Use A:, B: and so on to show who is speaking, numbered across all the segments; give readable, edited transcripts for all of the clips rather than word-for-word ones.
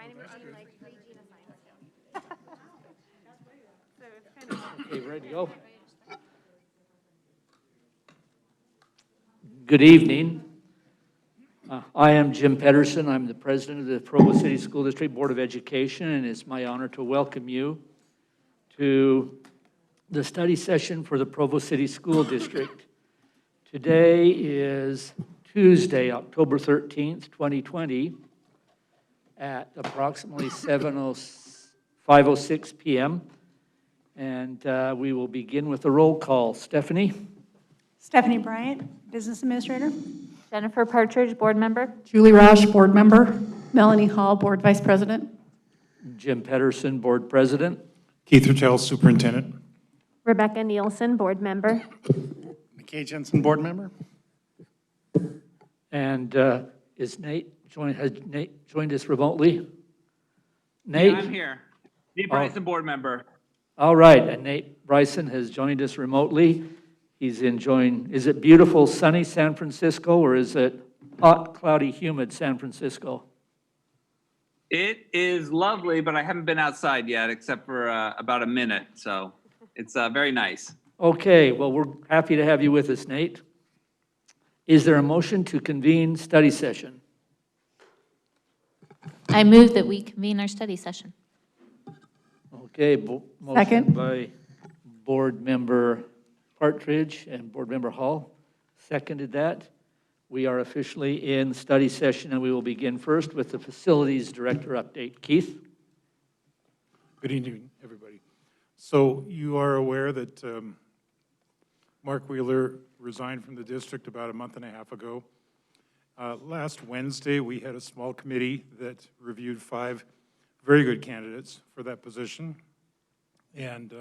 A: Kind of routine like Regina signs. So it's kind of.
B: Okay, ready to go? Good evening. I am Jim Pedersen. I'm the president of the Provo City School District Board of Education, and it's my honor to welcome you to the study session for the Provo City School District. Today is Tuesday, October 13th, 2020, at approximately 5:06 p.m. And we will begin with a roll call. Stephanie?
C: Stephanie Bryant, Business Administrator.
A: Jennifer Partridge, board member.
C: Julie Roche, Board Member. Melanie Hall, Board Vice President.
B: Jim Pedersen, Board President.
D: Keith Rachel, Superintendent.
A: Rebecca Nielsen, board member.
D: McKay Jensen, Board Member.
B: And has Nate joined us remotely? Nate?
E: Yeah, I'm here. Nate Bryson, board member.
B: All right, and Nate Bryson has joined us remotely. He's enjoying, is it beautiful, sunny San Francisco, or is it hot, cloudy, humid San Francisco?
E: It is lovely, but I haven't been outside yet, except for about a minute, so it's very nice.
B: Okay, well, we're happy to have you with us, Nate. Is there a motion to convene study session?
F: I move that we convene our study session.
B: Okay, motion
C: Second.
B: by Board Member Partridge and Board Member Hall seconded that. We are officially in study session, and we will begin first with the Facilities Director update. Keith?
D: Good evening, everybody. So you are aware that Mark Wheeler resigned from the district about a month and a half ago. Last Wednesday, we had a small committee that reviewed 5 very good candidates for that position. And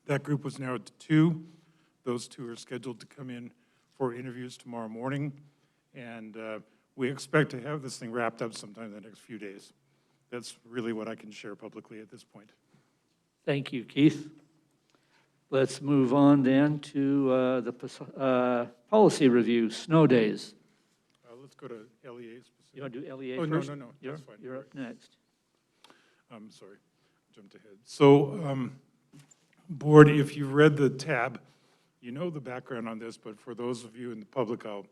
D: that group was narrowed to 2. Those 2 are scheduled to come in for interviews tomorrow morning. And we expect to have this thing wrapped up sometime in the next few days. That's really what I can share publicly at this point.
B: Thank you, Keith. Let's move on then to the policy review, snow days.
D: Let's go to LEA specifically.
B: You want to do LEA
D: Oh,
B: first?
D: no, that's fine.
B: You're up next.
D: I'm sorry, jumped ahead. So, board, if you've read the tab, you know the background on this, but for those of you in the public, I'll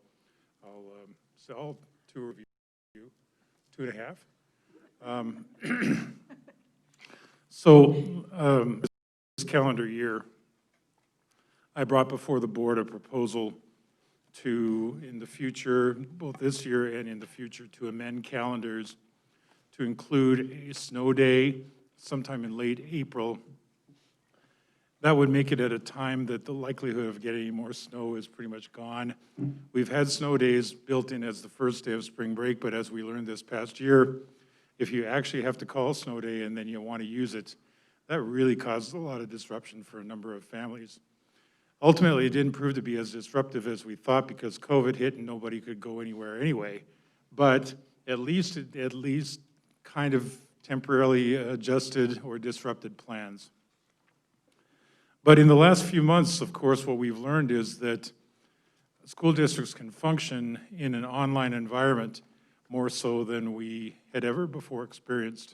D: 2 of you, 2.5. So, this calendar year, I brought before the board a proposal to, in the future, both this year and in the future, to amend calendars to include a snow day sometime in late April. That would make it at a time that the likelihood of getting any more snow is pretty much gone. We've had snow days built in as the first day of spring break, but as we learned this past year, if you actually have to call a snow day and then you want to use it, that really causes a lot of disruption for a number of families. Ultimately, it didn't prove to be as disruptive as we thought because COVID hit and nobody could go anywhere anyway. But at least kind of temporarily adjusted or disrupted plans. But in the last few months, of course, what we've learned is that school districts can function in an online environment more so than we had ever before experienced.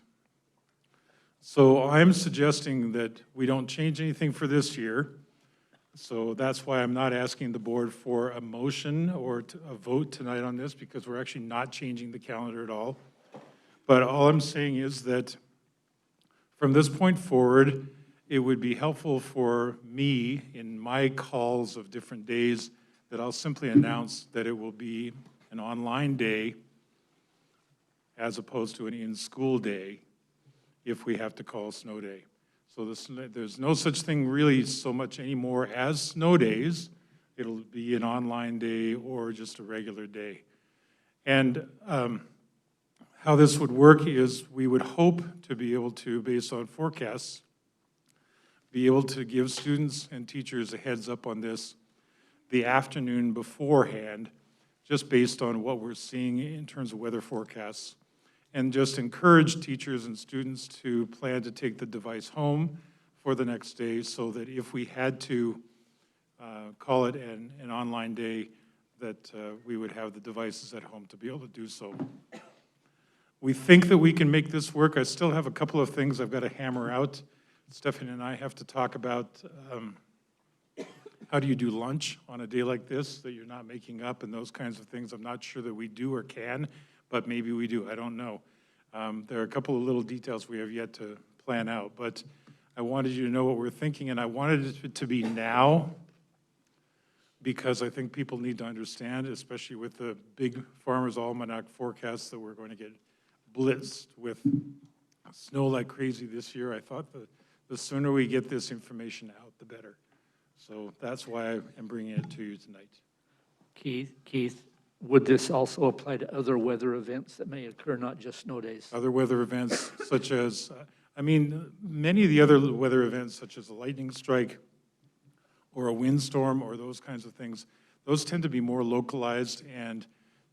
D: So I'm suggesting that we don't change anything for this year. So that's why I'm not asking the board for a motion or a vote tonight on this because we're actually not changing the calendar at all. But all I'm saying is that from this point forward, it would be helpful for me in my calls of different days that I'll simply announce that it will be an online day as opposed to an in-school day if we have to call a snow day. So there's no such thing really so much anymore as snow days. It'll be an online day or just a regular day. And how this would work is we would hope to be able to, based on forecasts, be able to give students and teachers a heads up on this the afternoon beforehand, just based on what we're seeing in terms of weather forecasts. And just encourage teachers and students to plan to take the device home for the next day so that if we had to call it an online day, that we would have the devices at home to be able to do so. We think that we can make this work. I still have a couple of things I've got to hammer out. Stephanie and I have to talk about how do you do lunch on a day like this that you're not making up and those kinds of things. I'm not sure that we do or can, but maybe we do. I don't know. There are a couple of little details we have yet to plan out, but I wanted you to know what we're thinking, and I wanted it to be now because I think people need to understand, especially with the big Farmer's Almanac forecasts that we're going to get blitzed with snow like crazy this year. I thought that the sooner we get this information out, the better. So that's why I'm bringing it to you tonight.
B: Keith, would this also apply to other weather events that may occur, not just snow days?
D: Other weather events such as, many of the other weather events such as a lightning strike or a windstorm or those kinds of things, those tend to be more localized and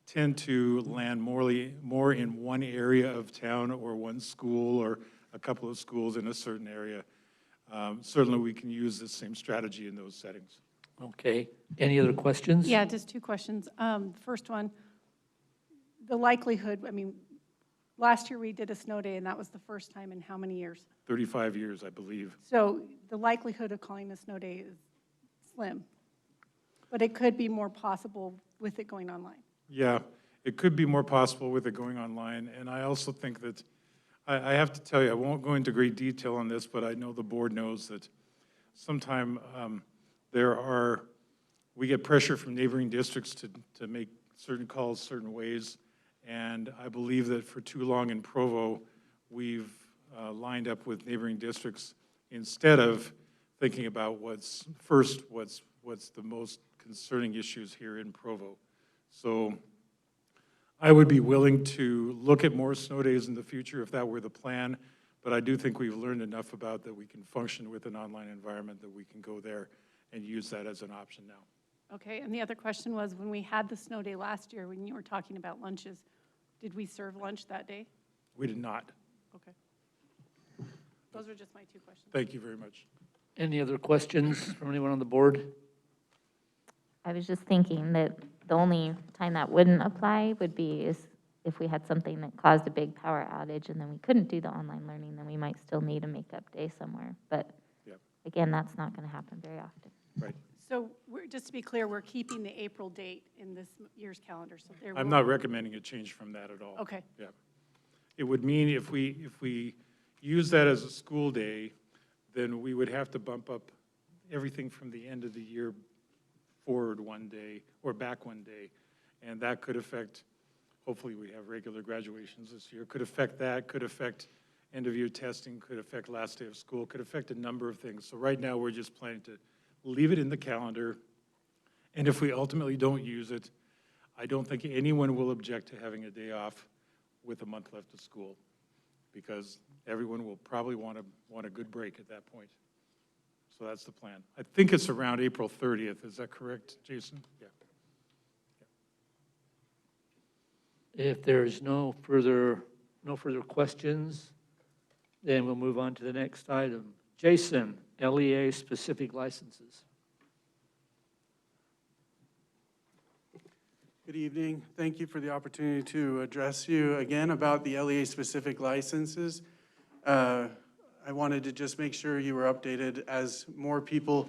D: tend to land more in one area of town or one school or a couple of schools in a certain area. Certainly we can use the same strategy in those settings.
B: Okay. Any other questions?
C: Yeah, just two questions. First one, the likelihood, last year we did a snow day, and that was the first time in how many years?
D: 35 years, I believe.
C: So the likelihood of calling a snow day is slim, but it could be more possible with it going online.
D: Yeah, it could be more possible with it going online, and I also think that, I have to tell you, I won't go into great detail on this, but I know the board knows that sometime we get pressure from neighboring districts to make certain calls certain ways, and I believe that for too long in Provo, we've lined up with neighboring districts instead of thinking about what's the most concerning issues here in Provo. So I would be willing to look at more snow days in the future if that were the plan, but I do think we've learned enough about that we can function with an online environment that we can go there and use that as an option now.
C: Okay, and the other question was, when we had the snow day last year, when you were talking about lunches, did we serve lunch that day?
D: We did not.
C: Okay. Those are just my two questions.
D: Thank you very much.
B: Any other questions from anyone on the board?
F: I was just thinking that the only time that wouldn't apply would be is if we had something that caused a big power outage and then we couldn't do the online learning, then we might still need a makeup day somewhere. But
D: Yep.
F: again, that's not going to happen very often.
D: Right.
C: So just to be clear, we're keeping the April date in this year's calendar, so there
D: I'm
C: will-
D: not recommending a change from that at all.
C: Okay,
D: Yeah. It would mean if we use that as a school day, then we would have to bump up everything from the end of the year forward one day or back one day. And that could affect, hopefully we have regular graduations this year, could affect that, could affect end of year testing, could affect last day of school, could affect a number of things. So right now we're just planning to leave it in the calendar. And if we ultimately don't use it, I don't think anyone will object to having a day off with a month left of school, because everyone will probably want a good break at that point. So that's the plan. I think it's around April 30th. Is that correct, Jason? Yeah.
B: If there's no further questions, then we'll move on to the next item. Jason, LEA specific licenses.
G: Good evening. Thank you for the opportunity to address you again about the LEA-specific licenses. I wanted to just make sure you were updated as more people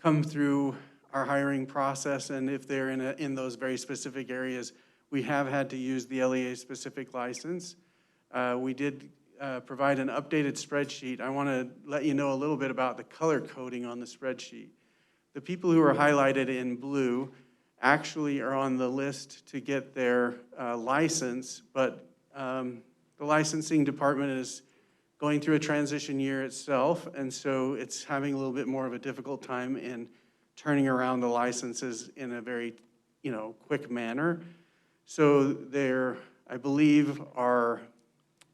G: come through our hiring process, and if they're in those very specific areas, we have had to use the LEA-specific license. We did provide an updated spreadsheet. I want to let you know a little bit about the color coding on the spreadsheet. The people who are highlighted in blue actually are on the list to get their license, but the licensing department is going through a transition year itself, and so it's having a little bit more of a difficult time in turning around the licenses in a very, quick manner. So there, I believe, are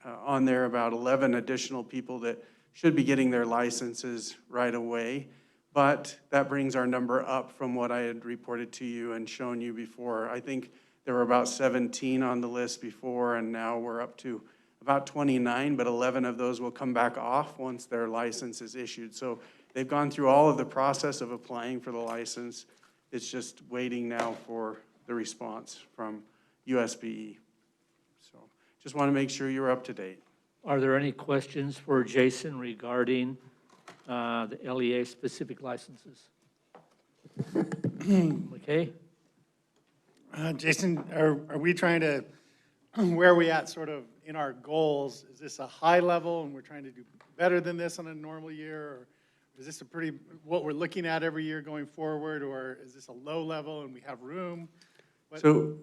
G: on there about 11 additional people that should be getting their licenses right away. But that brings our number up from what I had reported to you and shown you before. I think there were about 17 on the list before, and now we're up to about 29, but 11 of those will come back off once their license is issued. So they've gone through all of the process of applying for the license. It's just waiting now for the response from USBE. So just want to make sure you're up to date.
B: Are there any questions for Jason regarding the LEA-specific licenses? Okay,
H: Jason, are we trying to, where are we at sort of in our goals? Is this a high level and we're trying to do better than this on a normal year? Or is this a pretty, what we're looking at every year going forward? Or is this a low level and we have room?
G: So,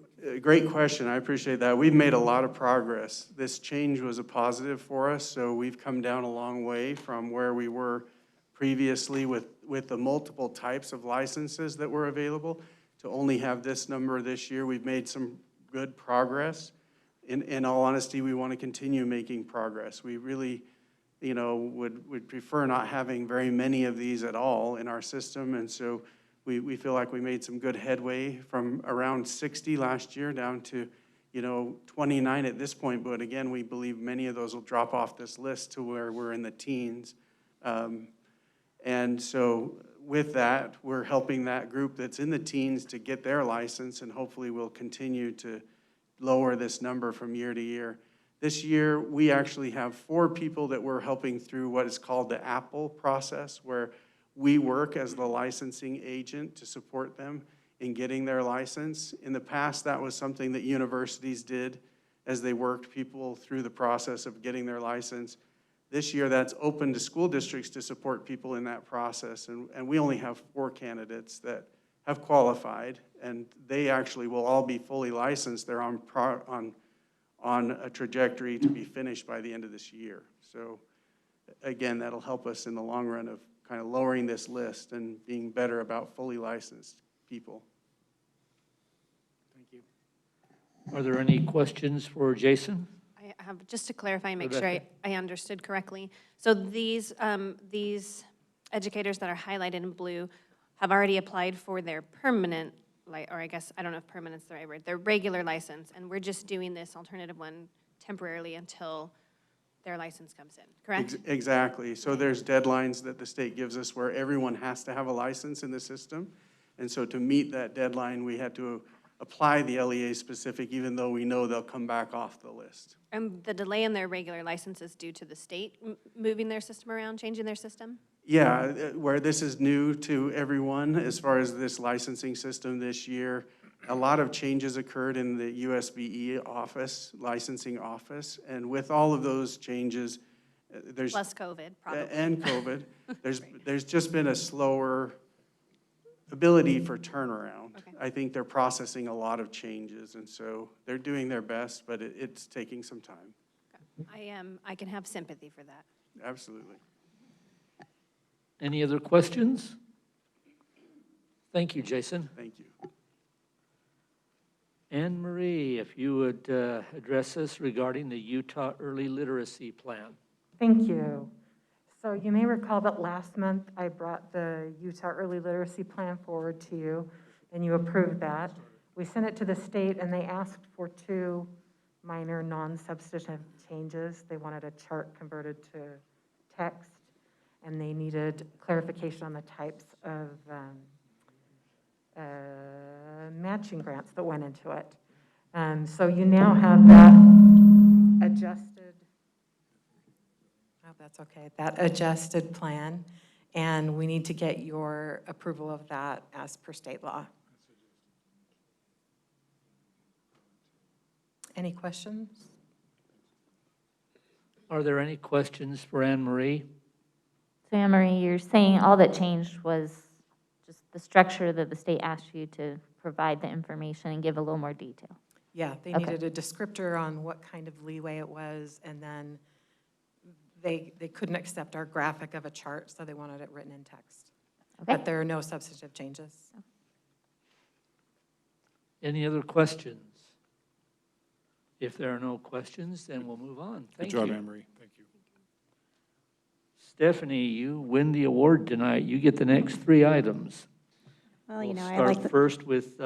G: great question. I appreciate that. We've made a lot of progress. This change was a positive for us, so we've come down a long way from where we were previously with the multiple types of licenses that were available to only have this number this year. We've made some good progress. In all honesty, we want to continue making progress. We really, would prefer not having very many of these at all in our system, and so we feel like we made some good headway from around 60 last year down to, 29 at this point. But again, we believe many of those will drop off this list to where we're in the teens. And so with that, we're helping that group that's in the teens to get their license, and hopefully we'll continue to lower this number from year to year. This year, we actually have 4 people that we're helping through what is called the Apple process, where we work as the licensing agent to support them in getting their license. In the past, that was something that universities did as they worked people through the process of getting their license. This year, that's open to school districts to support people in that process, and we only have 4 candidates that have qualified, and they actually will all be fully licensed. They're on a trajectory to be finished by the end of this year. So again, that'll help us in the long run of kind of lowering this list and being better about fully licensed people.
H: Thank you.
B: are there any questions for Jason?
A: I have, just to clarify and make sure
B: Rebecca.
A: I understood correctly. So these educators that are highlighted in blue have already applied for their permanent, or I guess, I don't know if permanent's the right word, their regular license, and we're just doing this alternative one temporarily until their license comes in, correct?
G: Exactly. So there's deadlines that the state gives us where everyone has to have a license in the system. And so to meet that deadline, we had to apply the LEA specific, even though we know they'll come back off the list.
A: And the delay in their regular license is due to the state moving their system around, changing their system?
G: Yeah, where this is new to everyone as far as this licensing system this year, a lot of changes occurred in the USBE office, licensing office, and with all of those changes, there's...
A: Plus COVID, probably.
G: And COVID, there's just been a slower ability for turnaround.
A: Okay.
G: I think they're processing a lot of changes, and so they're doing their best, but it's taking some time.
A: I can have sympathy for that.
G: Absolutely.
B: Any other questions? Thank you, Jason.
G: Thank you.
B: Anne Marie, if you would address us regarding the Utah Early Literacy Plan.
I: Thank you. So you may recall that last month I brought the Utah Early Literacy Plan forward to you, and you approved that. We sent it to the state, and they asked for 2 minor non-substantive changes. They wanted a chart converted to text, and they needed clarification on the types of matching grants that went into it. So you now have that adjusted, I hope that's okay, that adjusted plan, and we need to get your approval of that as per state law. Any questions?
B: Are there any questions for Anne Marie?
F: So Anne Marie, you're saying all that changed was just the structure that the state asked you to provide the information and give a little more detail.
I: Yeah, they
F: Okay.
I: needed a descriptor on what kind of leeway it was, and then they couldn't accept our graphic of a chart, so they wanted it written in text.
F: Okay.
I: But there are no substantive changes.
B: Any other questions? If there are no questions, then we'll move on.
D: Good
B: Thank
D: job,
B: you.
D: Anne Marie. Thank you.
B: Stephanie, you win the award tonight. You get the next 3 items.
J: Well, you know, I
B: We'll
J: like
B: start
J: the,
B: first with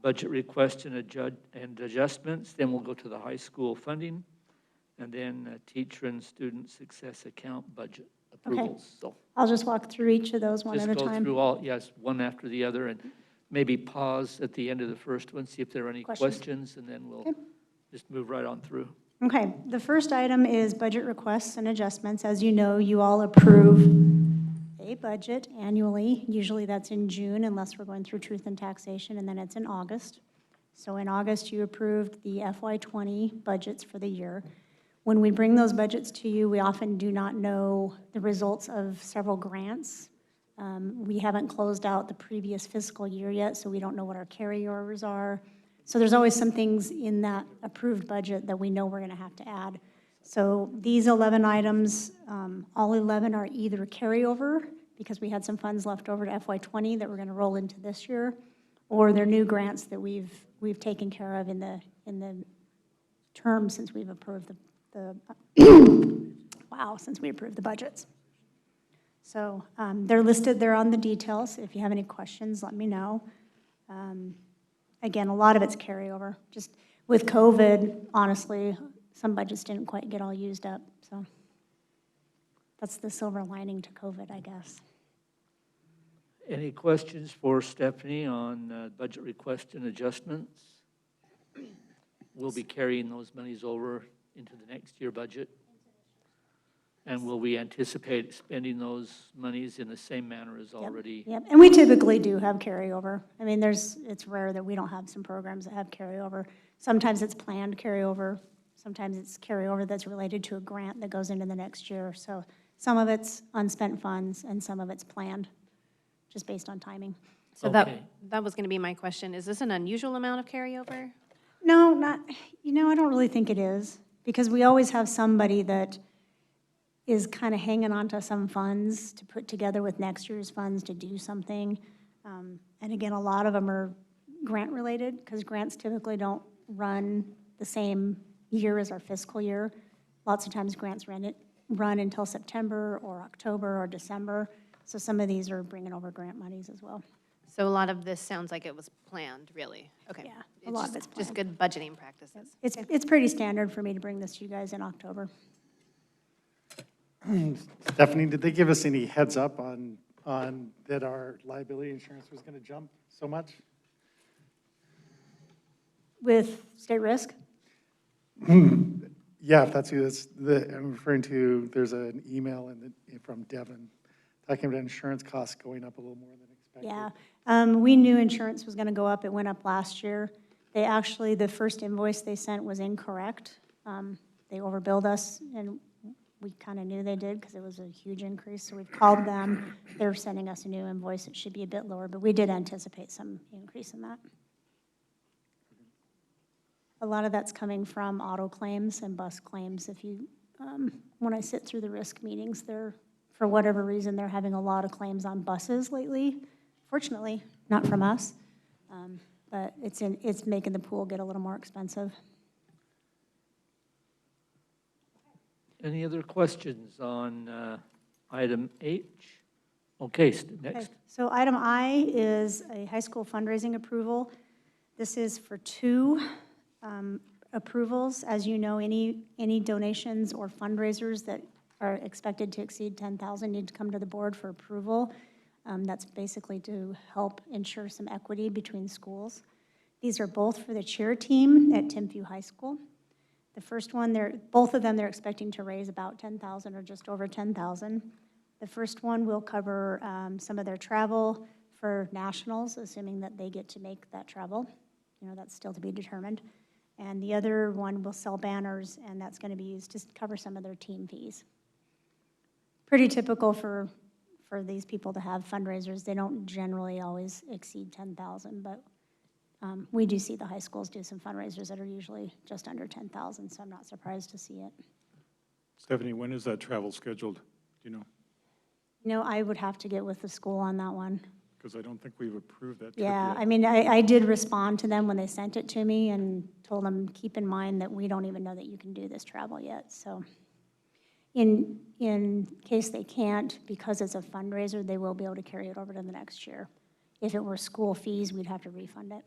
B: budget requests and adjustments, then we'll go to the high school funding, and then teacher and student success account budget approvals. So
J: I'll just walk through each of those one
B: just
J: at a
B: go
J: time.
B: through all, yes, one after the other, and maybe pause at the end of the first one, see if there are any
J: Questions?
B: questions, and then we'll
J: Okay.
B: just move right on through.
J: Okay, the first item is budget requests and adjustments. As you know, you all approve a budget annually. Usually that's in June unless we're going through truth and taxation, and then it's in August. So in August, you approved the FY20 budgets for the year. When we bring those budgets to you, we often do not know the results of several grants. We haven't closed out the previous fiscal year yet, so we don't know what our carryovers are. So there's always some things in that approved budget that we know we're gonna have to add. So these 11 items, all 11 are either carryover, because we had some funds left over to FY20 that we're gonna roll into this year, or they're new grants that we've taken care of in the term since we've approved since we approved the budgets. So they're listed there on the details. If you have any questions, let me know. Again, a lot of it's carryover. Just with COVID, honestly, some budgets didn't quite get all used up, so that's the silver lining to COVID, I guess.
B: Any questions for Stephanie on budget request and adjustments? We'll be carrying those monies over into the next year budget. And will we anticipate spending those monies in the same manner as already?
J: Yep, and we typically do have carryover. I mean, it's rare that we don't have some programs that have carryover. Sometimes it's planned carryover. Sometimes it's carryover that's related to a grant that goes into the next year. So some of it's unspent funds and some of it's planned, just based on timing.
A: So
B: Okay.
A: that was going to be my question. Is this an unusual amount of carryover?
J: No, not, I don't really think it is, because we always have somebody that is kind of hanging on to some funds to put together with next year's funds to do something. And again, a lot of them are grant-related, because grants typically don't run the same year as our fiscal year. Lots of times grants run until September or October or December. So some of these are bringing over grant monies as well.
A: So a lot of this sounds like it was planned, really. Okay.
J: Yeah, a lot of it's
A: Just
J: planned.
A: good budgeting practices.
J: It's pretty standard for me to bring this to you guys in October.
H: Stephanie, did they give us any heads up on that our liability insurance was going to jump so much?
J: With state risk?
H: Yeah, if that's who I'm referring to. There's an email from Devin talking about insurance costs going up a little more than expected.
J: Yeah, we knew insurance was gonna go up. It went up last year. The first invoice they sent was incorrect. They overbilled us, and we kind of knew they did because it was a huge increase. So we've called them. They're sending us a new invoice. It should be a bit lower, but we did anticipate some increase in that. A lot of that's coming from auto claims and bus claims. When I sit through the risk meetings, for whatever reason, they're having a lot of claims on buses lately. Fortunately, not from us, but it's making the pool get a little more expensive.
B: Any other questions on item H? Okay, next.
J: Okay, so item I is a high school fundraising approval. This is for two approvals. As you know, any donations or fundraisers that are expected to exceed $10,000 need to come to the board for approval. That's basically to help ensure some equity between schools. These are both for the cheer team at Timpview High School. The first one, both of them, they're expecting to raise about $10,000 or just over $10,000. The first one will cover some of their travel for nationals, assuming that they get to make that travel. That's still to be determined. And the other one will sell banners, and that's going to be used to cover some of their team fees. Pretty typical for these people to have fundraisers. They don't generally always exceed $10,000, but we do see the high schools do some fundraisers that are usually just under $10,000, so I'm not surprised to see it.
D: Stephanie, when is that travel scheduled? Do you know?
J: I would have to get with the school on that one.
D: Because I don't think we've approved that trip
J: Yeah,
D: yet.
J: I mean, I did respond to them when they sent it to me and told them, keep in mind that we don't even know that you can do this travel yet. So in case they can't, because it's a fundraiser, they will be able to carry it over to the next year. If it were school fees, we'd have to refund it.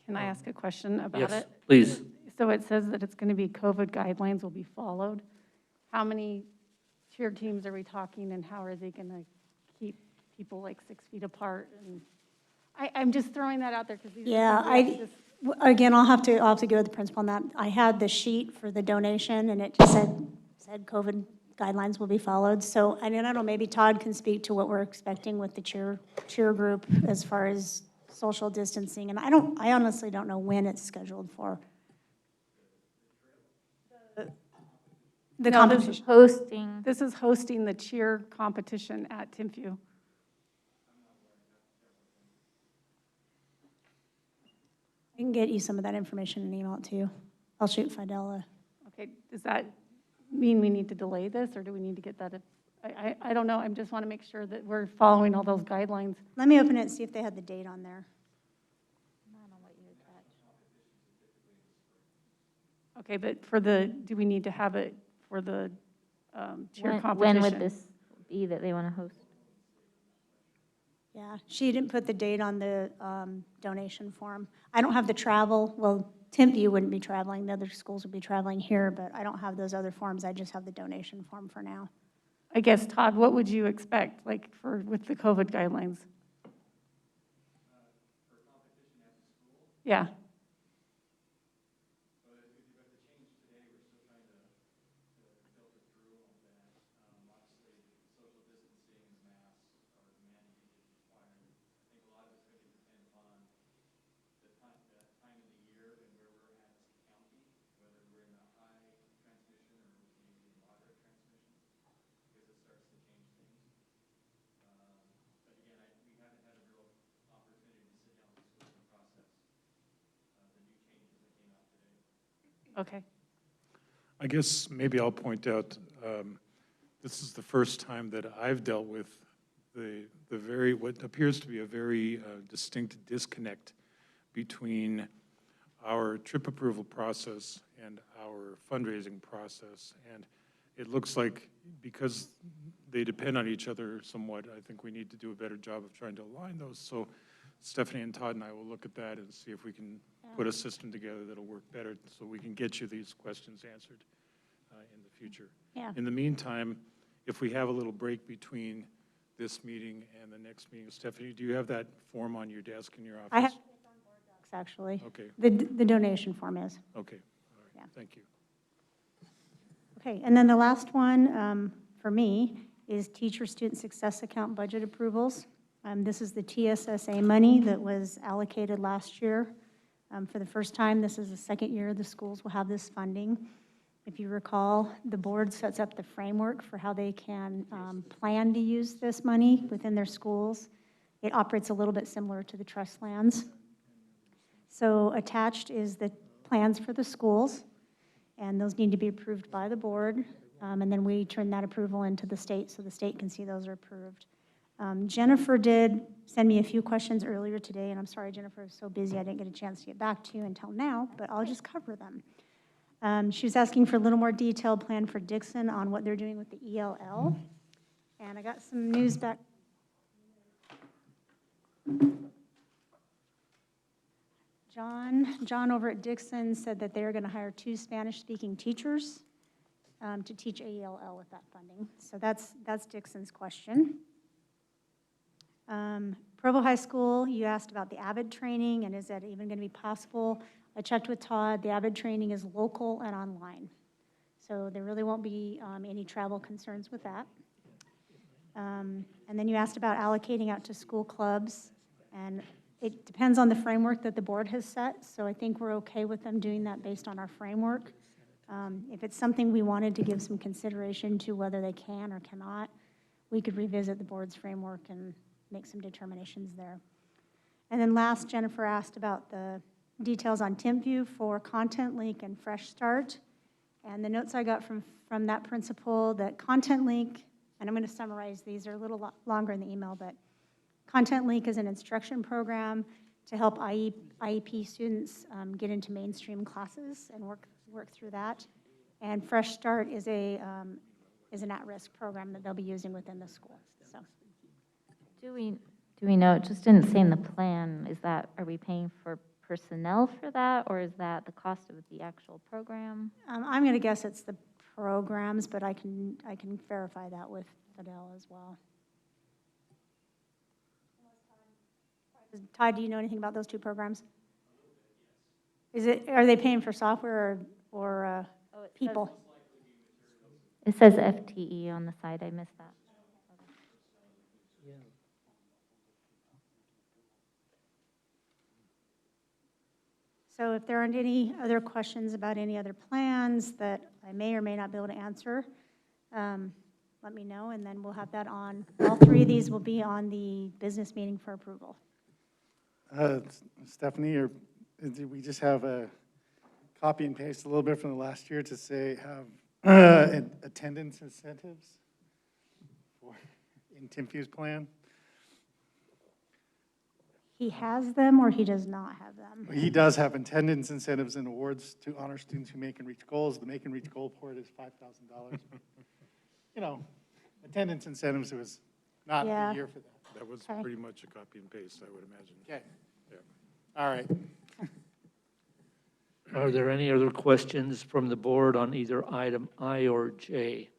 C: Can I ask a question about
B: Yes,
C: it?
B: please.
C: So it says that it's going to be COVID guidelines will be followed. How many cheer teams are we talking, and how are they going to keep people like 6 feet apart? And I'm just throwing that out there because these
J: Yeah,
C: are things we have to
J: Again, I'll have to go with the principal on that. I had the sheet for the donation, and it just said COVID guidelines will be followed. So, I don't know, maybe Todd can speak to what we're expecting with the cheer group as far as social distancing. And I honestly don't know when it's scheduled for. The
C: No,
J: competition.
F: Hosting,
C: This is hosting the cheer competition at Timpview.
J: I can get you some of that information and email it to you. I'll shoot Fidel.
C: Okay, does that mean we need to delay this, or do we need to get that? I don't know, I just want to make sure that we're following all those guidelines.
J: Let me open it and see if they had the date on there.
C: Okay, but do we need to have it for the cheer competition?
F: when would this be that they want to host?
J: Yeah, she didn't put the date on the donation form. I don't have the travel, well, Timpview wouldn't be traveling, the other schools would be traveling here, but I don't have those other forms, I just have the donation form for now.
C: I guess, Todd, what would you expect, like, with the COVID guidelines? Yeah. Okay.
D: I guess maybe I'll point out, this is the first time that I've dealt with what appears to be a very distinct disconnect between our trip approval process and our fundraising process. And it looks like because they depend on each other somewhat, I think we need to do a better job of trying to align those. So Stephanie and Todd and I will look at that and see if we can put a system together that'll work better so we can get you these questions answered in the future.
J: Yeah.
D: In the meantime, if we have a little break between this meeting and the next meeting, Stephanie, do you have that form on your desk in your office?
J: I have it on board docs, actually.
D: Okay,
J: The donation form is.
D: okay, all right,
J: Yeah.
D: thank you.
J: Okay, and then the last one for me is Teacher Student Success Account budget approvals. This is the TSSA money that was allocated last year. For the first time, this is the second year the schools will have this funding. If you recall, the board sets up the framework for how they can plan to use this money within their schools. It operates a little bit similar to the trust lands. So attached is the plans for the schools, and those need to be approved by the board. And then we turn that approval into the state so the state can see those are approved. Jennifer did send me a few questions earlier today, and I'm sorry, Jennifer, I was so busy I didn't get a chance to get back to you until now, but I'll just cover them. She was asking for a little more detailed plan for Dixon on what they're doing with the ELL. And I got some news back. John over at Dixon said that they're going to hire 2 Spanish-speaking teachers to teach AELL with that funding. So that's Dixon's question. Provo High School, you asked about the AVID training, and is that even going to be possible? I checked with Todd. The AVID training is local and online. So there really won't be any travel concerns with that. And then you asked about allocating out to school clubs, and it depends on the framework that the board has set, so I think we're okay with them doing that based on our framework. If it's something we wanted to give some consideration to whether they can or cannot, we could revisit the board's framework and make some determinations there. And then last, Jennifer asked about the details on Timpview for Content Link and Fresh Start. And the notes I got from that principal, that Content Link, and I'm going to summarize these, are a little longer in the email, but Content Link is an instruction program to help IEP students get into mainstream classes and work through that. And Fresh Start is an at-risk program that they'll be using within the school. So,
F: Do we know, it just didn't say in the plan, are we paying for personnel for that, or is that the cost of the actual program?
J: I'm going to guess it's the programs, but I can verify that with Fidel as well. Todd, do you know anything about those 2 programs? Are they paying for software or people?
F: It says FTE on the side, I missed that.
J: So if there aren't any other questions about any other plans that I may or may not be able to answer, let me know, and then we'll have that on. All three of these will be on the business meeting for approval.
H: Stephanie, or did we just have a copy and paste a little bit from the last year to say have attendance incentives in Tim Pugh's plan?
J: He has them or he does not have them?
H: He does have attendance incentives and awards to honor students who make and reach goals. The make and reach goal part is $5,000. You know, attendance incentives was not
J: Yeah.
H: the year for that.
D: That was
J: Okay.
D: pretty much a copy and paste, I would imagine.
H: Okay,
D: Yeah.
H: all right.
B: Are there any other questions from the board on either item I or J?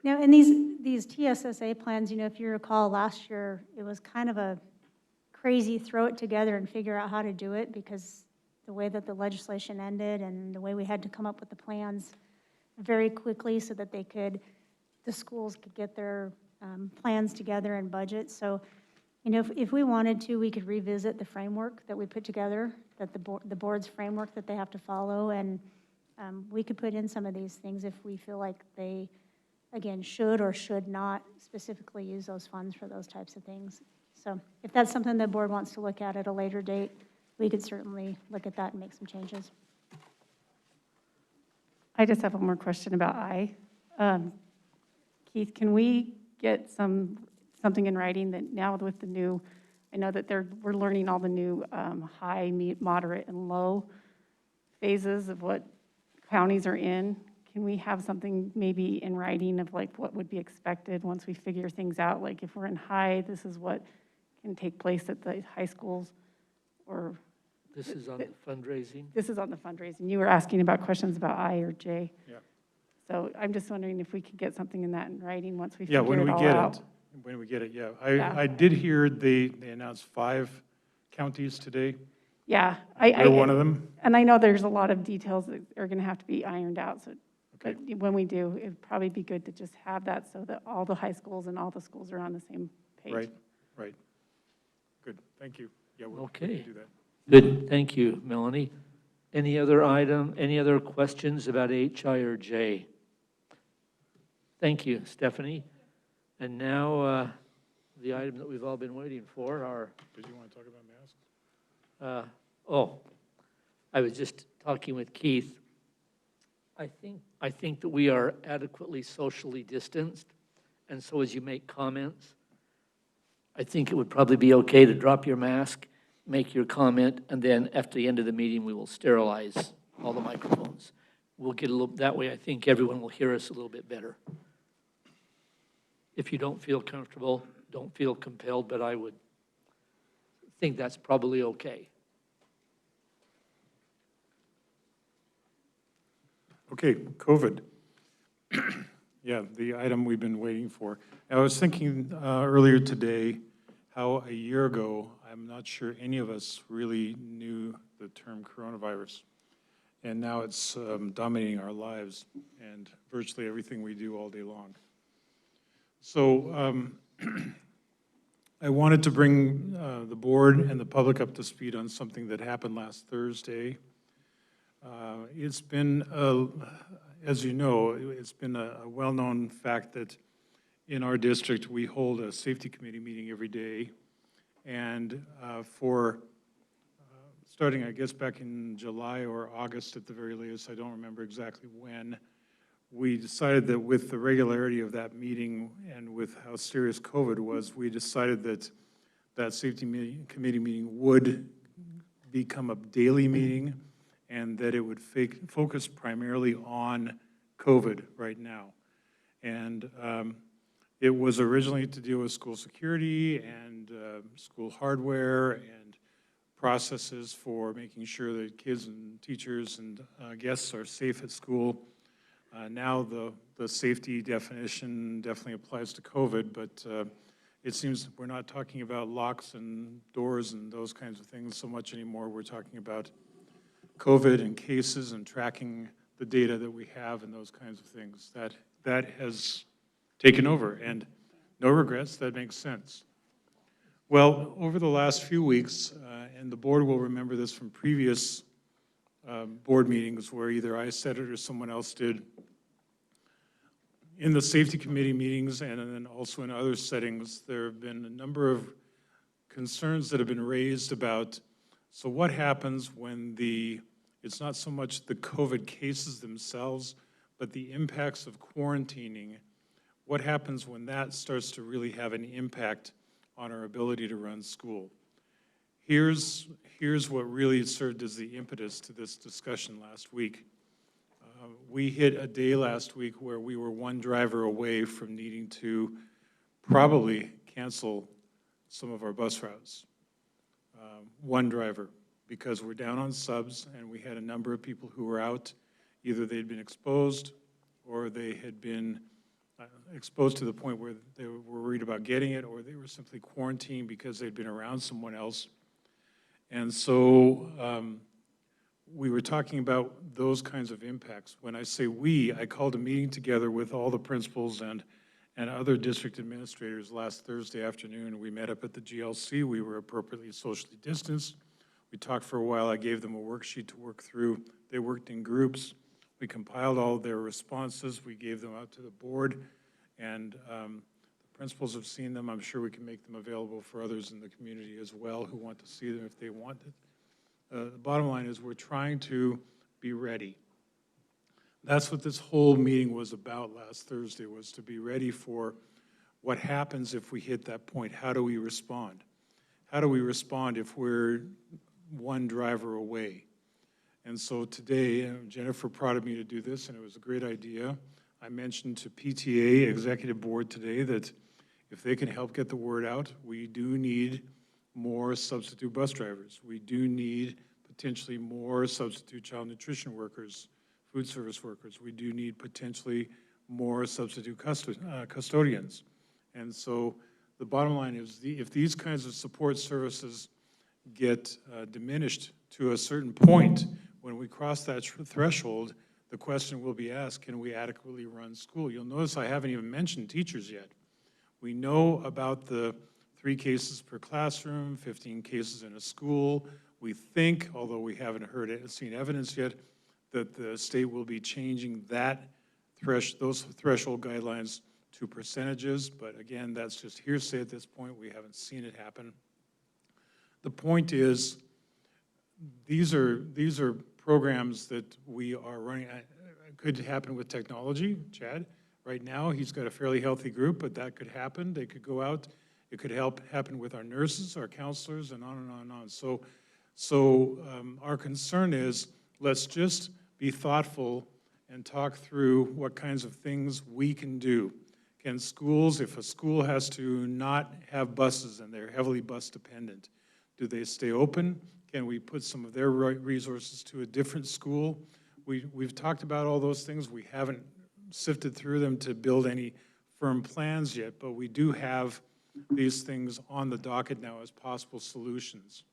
J: Now, in these TSSA plans, if you recall, last year, it was kind of a crazy throw it together and figure out how to do it because the way that the legislation ended and the way we had to come up with the plans very quickly so that the schools could get their plans together and budget. So, if we wanted to, we could revisit the framework that we put together, that the board's framework that they have to follow, and we could put in some of these things if we feel like they, again, should or should not specifically use those funds for those types of things. So if that's something the board wants to look at a later date, we could certainly look at that and make some changes.
C: I just have one more question about Keith, can we get something in writing that now with the new, I know that we're learning all the new high, moderate, and low phases of what counties are in. Can we have something maybe in writing of like what would be expected once we figure things out? Like if we're in high, this is what can take place at the high schools, or
B: This is on the fundraising?
C: this is on the fundraising. You were asking about questions about I or J.
D: Yeah.
C: So I'm just wondering if we could get something in that in writing once we
D: Yeah,
C: figure
D: when
C: it
D: we
C: all
D: get
C: out.
D: it, when we get it, yeah.
C: Yeah.
D: I did hear they announced 5 counties today.
C: Yeah.
D: We're one of them.
C: And I know there's a lot of details that are going to have to be ironed out, so,
D: Okay.
C: but when we do, it'd probably be good to just have that so that all the high schools and all the schools are on the same page.
D: Right. Good, thank you. Yeah, we
B: Okay.
D: can do that.
B: Good, thank you, Melanie. Any other questions about H, I, or J? Thank you, Stephanie. And now, the item that we've all been waiting for, our,
D: Did you want to talk about masks?
B: I was just talking with Keith. I think that we are adequately socially distanced, and so as you make comments, I think it would probably be okay to drop your mask, make your comment, and then after the end of the meeting, we will sterilize all the microphones. We'll get that way I think everyone will hear us a little bit better. If you don't feel comfortable, don't feel compelled, but I would think that's probably okay.
D: Okay, COVID. Yeah, the item we've been waiting for. I was thinking earlier today how a year ago, I'm not sure any of us really knew the term coronavirus. And now it's dominating our lives and virtually everything we do all day long. So I wanted to bring the board and the public up to speed on something that happened last Thursday. It's been, as you know, it's been a well-known fact that in our district, we hold a safety committee meeting every day. And starting, I guess, back in July or August at the very latest, I don't remember exactly when, we decided that with the regularity of that meeting and with how serious COVID was, we decided that that safety committee meeting would become a daily meeting and that it would focus primarily on COVID right now. And it was originally to deal with school security and school hardware and processes for making sure that kids and teachers and guests are safe at school. Now the safety definition definitely applies to COVID, but it seems we're not talking about locks and doors and those kinds of things so much anymore. We're talking about COVID and cases and tracking the data that we have and those kinds of things. That has taken over, and no regrets, that makes sense. Well, over the last few weeks, and the board will remember this from previous board meetings where either I said it or someone else did, in the safety committee meetings and then also in other settings, there have been a number of concerns that have been raised about, so what happens when it's not so much the COVID cases themselves, but the impacts of quarantining. What happens when that starts to really have an impact on our ability to run school? Here's what really served as the impetus to this discussion last week. We hit a day last week where we were one driver away from needing to probably cancel some of our bus routes. One driver, because we're down on subs and we had a number of people who were out. Either they'd been exposed or they had been exposed to the point where they were worried about getting it, or they were simply quarantined because they'd been around someone else. And so we were talking about those kinds of impacts. When I say we, I called a meeting together with all the principals and other district administrators last Thursday afternoon. We met up at the GLC. We were appropriately socially distanced. We talked for a while. I gave them a worksheet to work through. They worked in groups. We compiled all their responses. We gave them out to the board, and the principals have seen them. I'm sure we can make them available for others in the community as well who want to see them if they want it. The bottom line is we're trying to be ready. That's what this whole meeting was about last Thursday, was to be ready for what happens if we hit that point. How do we respond? How do we respond if we're one driver away? And so today, Jennifer prodded me to do this, and it was a great idea. I mentioned to PTA Executive Board today that if they can help get the word out, we do need more substitute bus drivers. We do need potentially more substitute child nutrition workers, food service workers. We do need potentially more substitute custodians. And so the bottom line is if these kinds of support services get diminished to a certain point, when we cross that threshold, the question will be asked, can we adequately run school? You'll notice I haven't even mentioned teachers yet. We know about the 3 cases per classroom, 15 cases in a school. We think, although we haven't seen evidence yet, that the state will be changing those threshold guidelines to percentages. But again, that's just hearsay at this point. We haven't seen it happen. The point is, these are programs that we are running. It could happen with technology, Chad. Right now, he's got a fairly healthy group, but that could happen. They could go out. It could happen with our nurses, our counselors, and on and on and on. So our concern is, let's just be thoughtful and talk through what kinds of things we can do. Can schools, if a school has to not have buses and they're heavily bus dependent, do they stay open? Can we put some of their resources to a different school? We've talked about all those things. We haven't sifted through them to build any firm plans yet, but we do have these things on the docket now as possible solutions.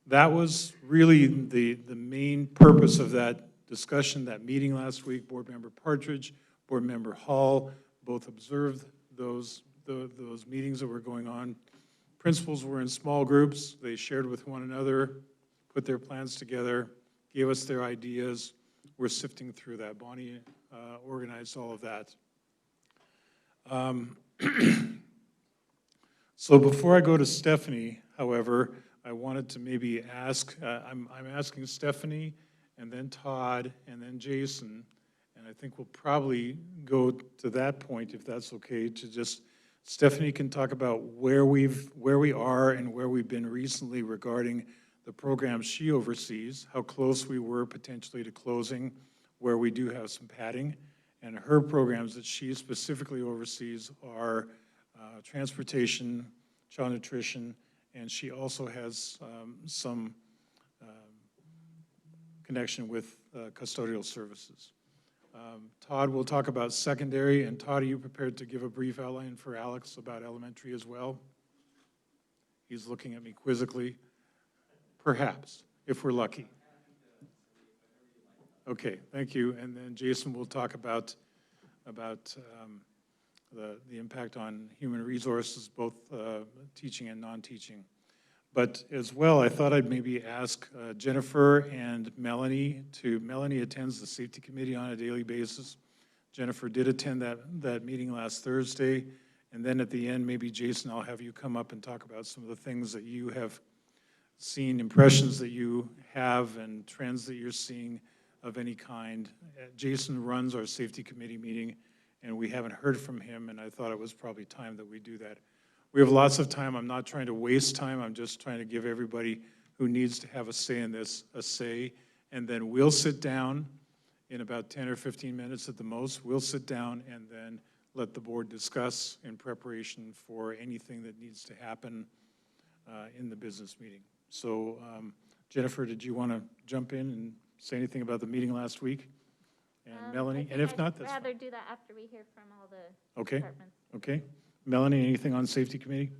D: That was really the main purpose of that discussion, that meeting last week. Board Member Partridge, Board Member Hall both observed those meetings that were going on. Principals were in small groups. They shared with one another, put their plans together, gave us their ideas. We're sifting through that. Bonnie organized all of that. So before I go to Stephanie, however, I wanted to maybe ask, I'm asking Stephanie and then Todd and then Jason, and I think we'll probably go to that point, if that's okay, to just, Stephanie can talk about where we are and where we've been recently regarding the programs she oversees, how close we were potentially to closing, where we do have some padding, and her programs that she specifically oversees are transportation, child nutrition, and she also has some connection with custodial services. Todd will talk about secondary, and Todd, are you prepared to give a brief outline for Alex about elementary as well? He's looking at me quizzically. Perhaps, if we're lucky. Okay, thank you. And then Jason will talk about the impact on human resources, both teaching and non-teaching. But as well, I thought I'd maybe ask Jennifer and Melanie Melanie attends the safety committee on a daily basis. Jennifer did attend that meeting last Thursday. And then at the end, maybe Jason, I'll have you come up and talk about some of the things that you have seen, impressions that you have, and trends that you're seeing of any kind. Jason runs our safety committee meeting, and we haven't heard from him, and I thought it was probably time that we do that. We have lots of time. I'm not trying to waste time. I'm just trying to give everybody who needs to have a say in this a say, and then we'll sit down in about 10 or 15 minutes at the most. We'll sit down and then let the board discuss in preparation for anything that needs to happen in the business meeting. So, Jennifer, did you want to jump in and say anything about the meeting last week? And Melanie, and if not, that's
F: I'd
D: fine.
F: rather do that after we hear from all the
D: Okay,
F: departments.
D: okay. Melanie, anything on safety committee?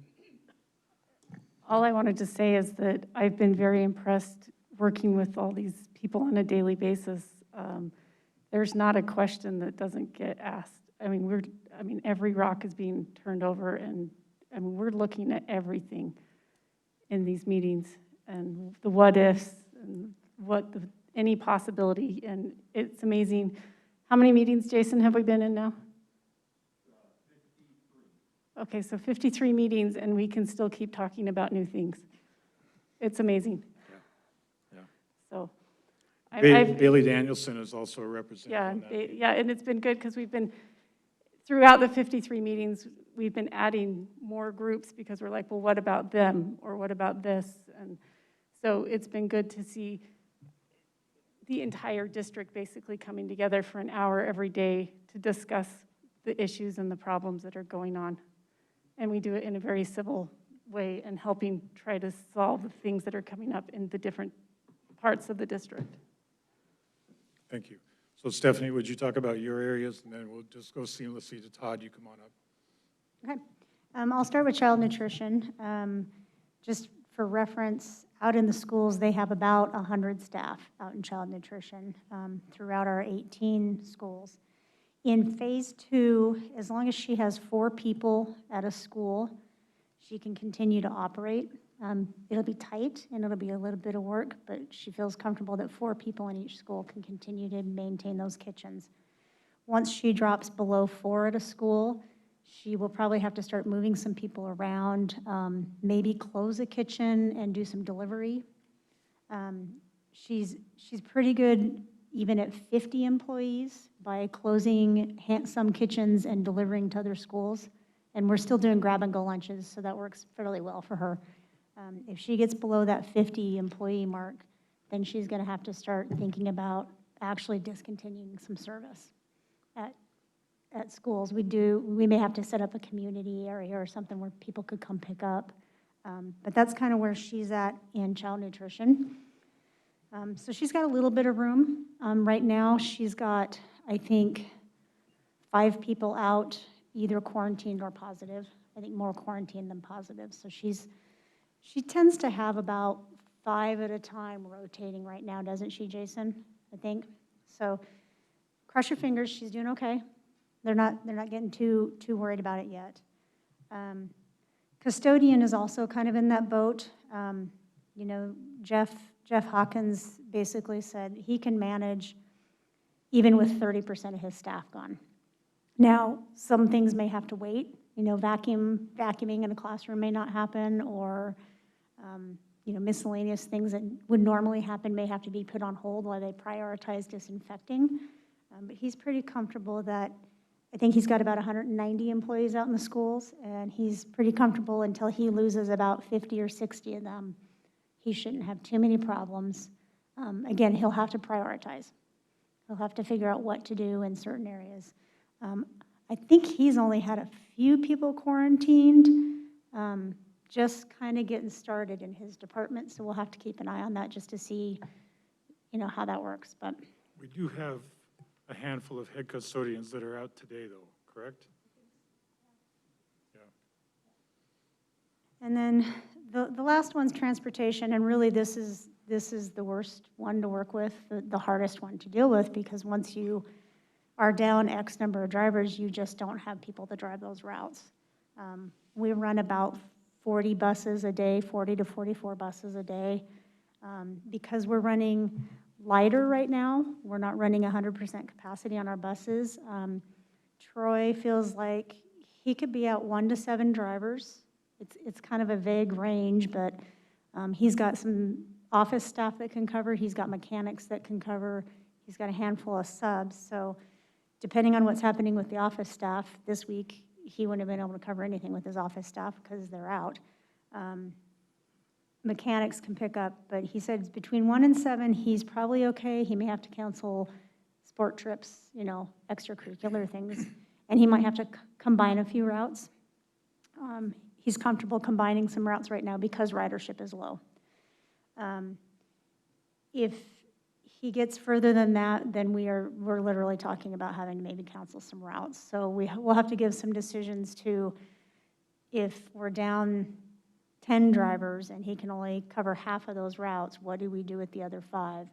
C: All I wanted to say is that I've been very impressed working with all these people on a daily basis. There's not a question that doesn't get asked. I mean, every rock is being turned over, and we're looking at everything in these meetings, and the what ifs, and any possibility, and it's amazing. How many meetings, Jason, have we been in now? 53. Okay, so 53 meetings, and we can still keep talking about new things. It's amazing.
D: Yeah.
C: So,
D: Bailey Danielson is also a representative on that.
C: yeah, and it's been good because we've been, throughout the 53 meetings, we've been adding more groups because we're like, well, what about them? Or what about this? And so it's been good to see the entire district basically coming together for an hour every day to discuss the issues and the problems that are going on. And we do it in a very civil way and helping try to solve the things that are coming up in the different parts of the district.
D: Thank you. So Stephanie, would you talk about your areas, and then we'll just go seamlessly to Todd. You come on up.
J: Okay. I'll start with child nutrition. Just for reference, out in the schools, they have about 100 staff out in child nutrition throughout our 18 schools. In phase 2, as long as she has 4 people at a school, she can continue to operate. It'll be tight and it'll be a little bit of work, but she feels comfortable that 4 people in each school can continue to maintain those kitchens. Once she drops below 4 at a school, she will probably have to start moving some people around, maybe close a kitchen and do some delivery. She's pretty good even at 50 employees by closing some kitchens and delivering to other schools. And we're still doing grab-and-go lunches, so that works fairly well for her. If she gets below that 50 employee mark, then she's going to have to start thinking about actually discontinuing some service at schools. We may have to set up a community area or something where people could come pick up. But that's kind of where she's at in child nutrition. So she's got a little bit of room. Right now, she's got, I think, 5 people out, either quarantined or positive. I think more quarantined than positive. So she tends to have about 5 at a time rotating right now, doesn't she, Jason? I think. So cross your fingers, she's doing okay. They're not getting too worried about it yet. Custodian is also kind of in that boat. You know, Jeff Hawkins basically said he can manage even with 30% of his staff gone. Now, some things may have to wait. You know, vacuuming in a classroom may not happen, or you know, miscellaneous things that would normally happen may have to be put on hold while they prioritize disinfecting. But he's pretty comfortable that, I think he's got about 190 employees out in the schools, and he's pretty comfortable until he loses about 50 or 60 of them. He shouldn't have too many problems. Again, he'll have to prioritize. He'll have to figure out what to do in certain areas. I think he's only had a few people quarantined, just kind of getting started in his department, so we'll have to keep an eye on that just to see, you know, how that works. But
D: We do have a handful of head custodians that are out today, though, correct? Yeah.
J: And then the last one's transportation, and really this is this is the worst one to work with, the hardest one to deal with, because once you are down X number of drivers, you just don't have people to drive those routes. We run about 40 buses a day, 40 to 44 buses a day. Because we're running lighter right now, we're not running 100% capacity on our buses. Troy feels like he could be out 1 to 7 drivers. It's kind of a vague range, but he's got some office staff that can cover, he's got mechanics that can cover, he's got a handful of subs. So depending on what's happening with the office staff this week, he wouldn't have been able to cover anything with his office staff because they're out. Mechanics can pick up, but he said between 1 and 7, he's probably okay. He may have to cancel sport trips, you know, extracurricular things, and he might have to combine a few routes. He's comfortable combining some routes right now because ridership is low. If he gets further than that, then we're literally talking about having to maybe cancel some routes. So we'll have to give some decisions to, if we're down 10 drivers and he can only cover half of those routes, what do we do with the other 5?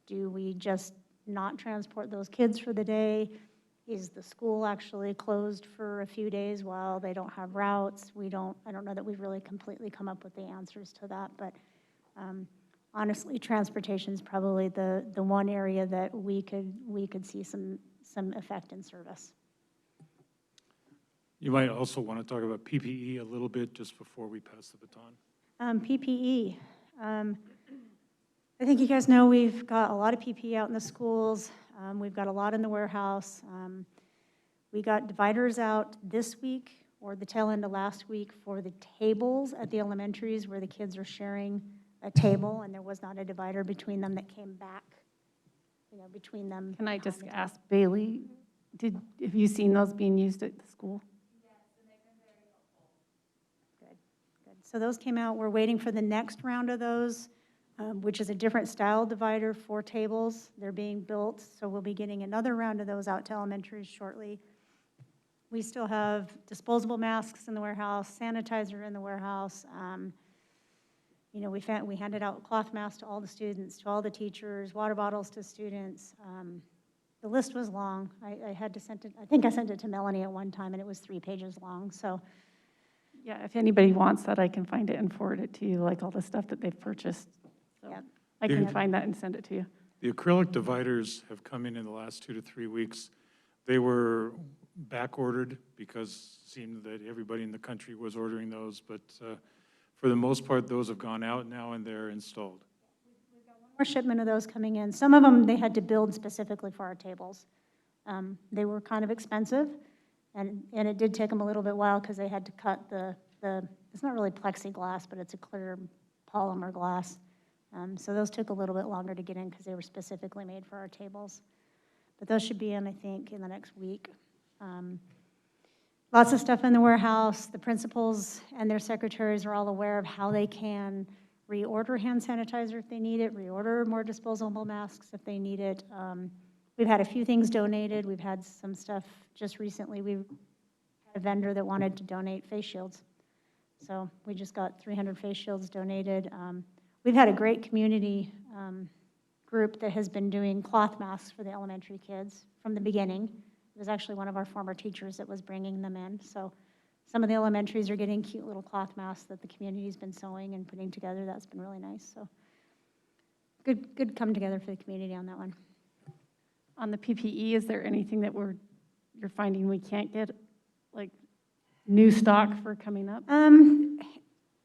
J: Do we just not transport those kids for the day? Is the school actually closed for a few days while they don't have routes? I don't know that we've really completely come up with the answers to that, but honestly, transportation is probably the one area that we could see some effect in service.
D: You might also want to talk about PPE a little bit just before we pass the baton.
J: PPE. I think you guys know we've got a lot of PPE out in the schools. We've got a lot in the warehouse. We got dividers out this week or the tail end of last week for the tables at the elementaries where the kids are sharing a table and there was not a divider between them that came back, you know, between them.
C: Can I just ask Bailey, have you seen those being used at the school?
J: Good. So those came out. We're waiting for the next round of those, which is a different style divider for tables. They're being built, so we'll be getting another round of those out to elementaries shortly. We still have disposable masks in the warehouse, sanitizer in the warehouse. You know, we handed out cloth masks to all the students, to all the teachers, water bottles to students. The list was long. I had to send it, I think I sent it to Melanie at one time, and it was 3 pages long, so.
C: Yeah, if anybody wants that, I can find it and forward it to you, like all the stuff that they've purchased. So
J: Yep.
C: I can find that and send it to you.
D: The acrylic dividers have come in the last 2 to 3 weeks. They were back ordered because it seemed that everybody in the country was ordering those, but for the most part, those have gone out now and they're installed.
J: More shipment of those coming in. Some of them they had to build specifically for our tables. They were kind of expensive, and it did take them a little bit while because they had to cut it's not really plexiglass, but it's a clear polymer glass. So those took a little bit longer to get in because they were specifically made for our tables. But those should be in, I think, in the next week. Lots of stuff in the warehouse. The principals and their secretaries are all aware of how they can reorder hand sanitizer if they need it, reorder more disposable masks if they need it. We've had a few things donated. We've had some stuff just recently. We had a vendor that wanted to donate face shields. So we just got 300 face shields donated. We've had a great community group that has been doing cloth masks for the elementary kids from the beginning. It was actually one of our former teachers that was bringing them in. So some of the elementaries are getting cute little cloth masks that the community's been sewing and putting together. That's been really nice. So good come together for the community on that one.
C: On the PPE, is there anything that you're finding we can't get, like new stock for coming up?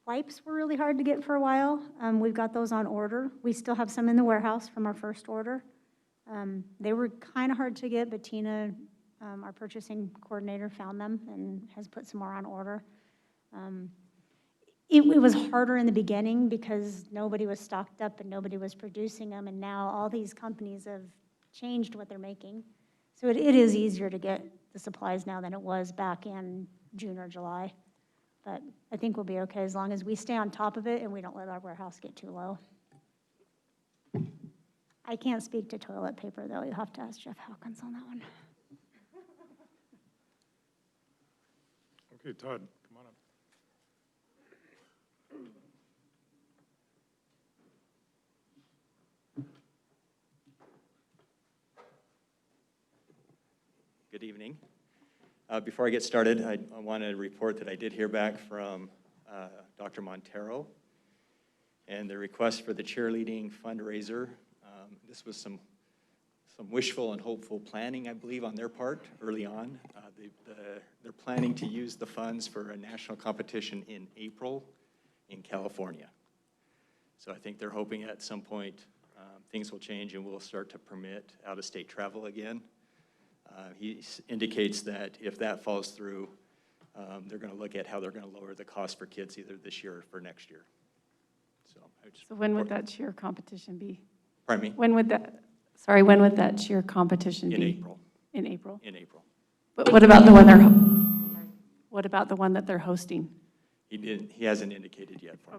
J: Wipes were really hard to get for a while. We've got those on order. We still have some in the warehouse from our first order. They were kind of hard to get, but Tina, our purchasing coordinator, found them and has put some more on order. It was harder in the beginning because nobody was stocked up and nobody was producing them, and now all these companies have changed what they're making. So it is easier to get the supplies now than it was back in June or July. But I think we'll be okay as long as we stay on top of it and we don't let our warehouse get too low. I can't speak to toilet paper, though. You'll have to ask Jeff Hawkins on that one.
D: Okay, Todd, come on up.
K: Good evening. Before I get started, I want to report that I did hear back from Dr. Montero and the request for the cheerleading fundraiser. This was some wishful and hopeful planning, I believe, on their part early on. They're planning to use the funds for a national competition in April in California. So I think they're hoping at some point things will change and we'll start to permit out-of-state travel again. He indicates that if that falls through, they're going to look at how they're going to lower the cost for kids either this year or for next year.
C: So when would that cheer competition be?
K: Pardon me?
C: When would that cheer competition be?
K: In April.
C: In April?
K: In April.
C: But what about the one that they're hosting?
K: He hasn't indicated yet for me.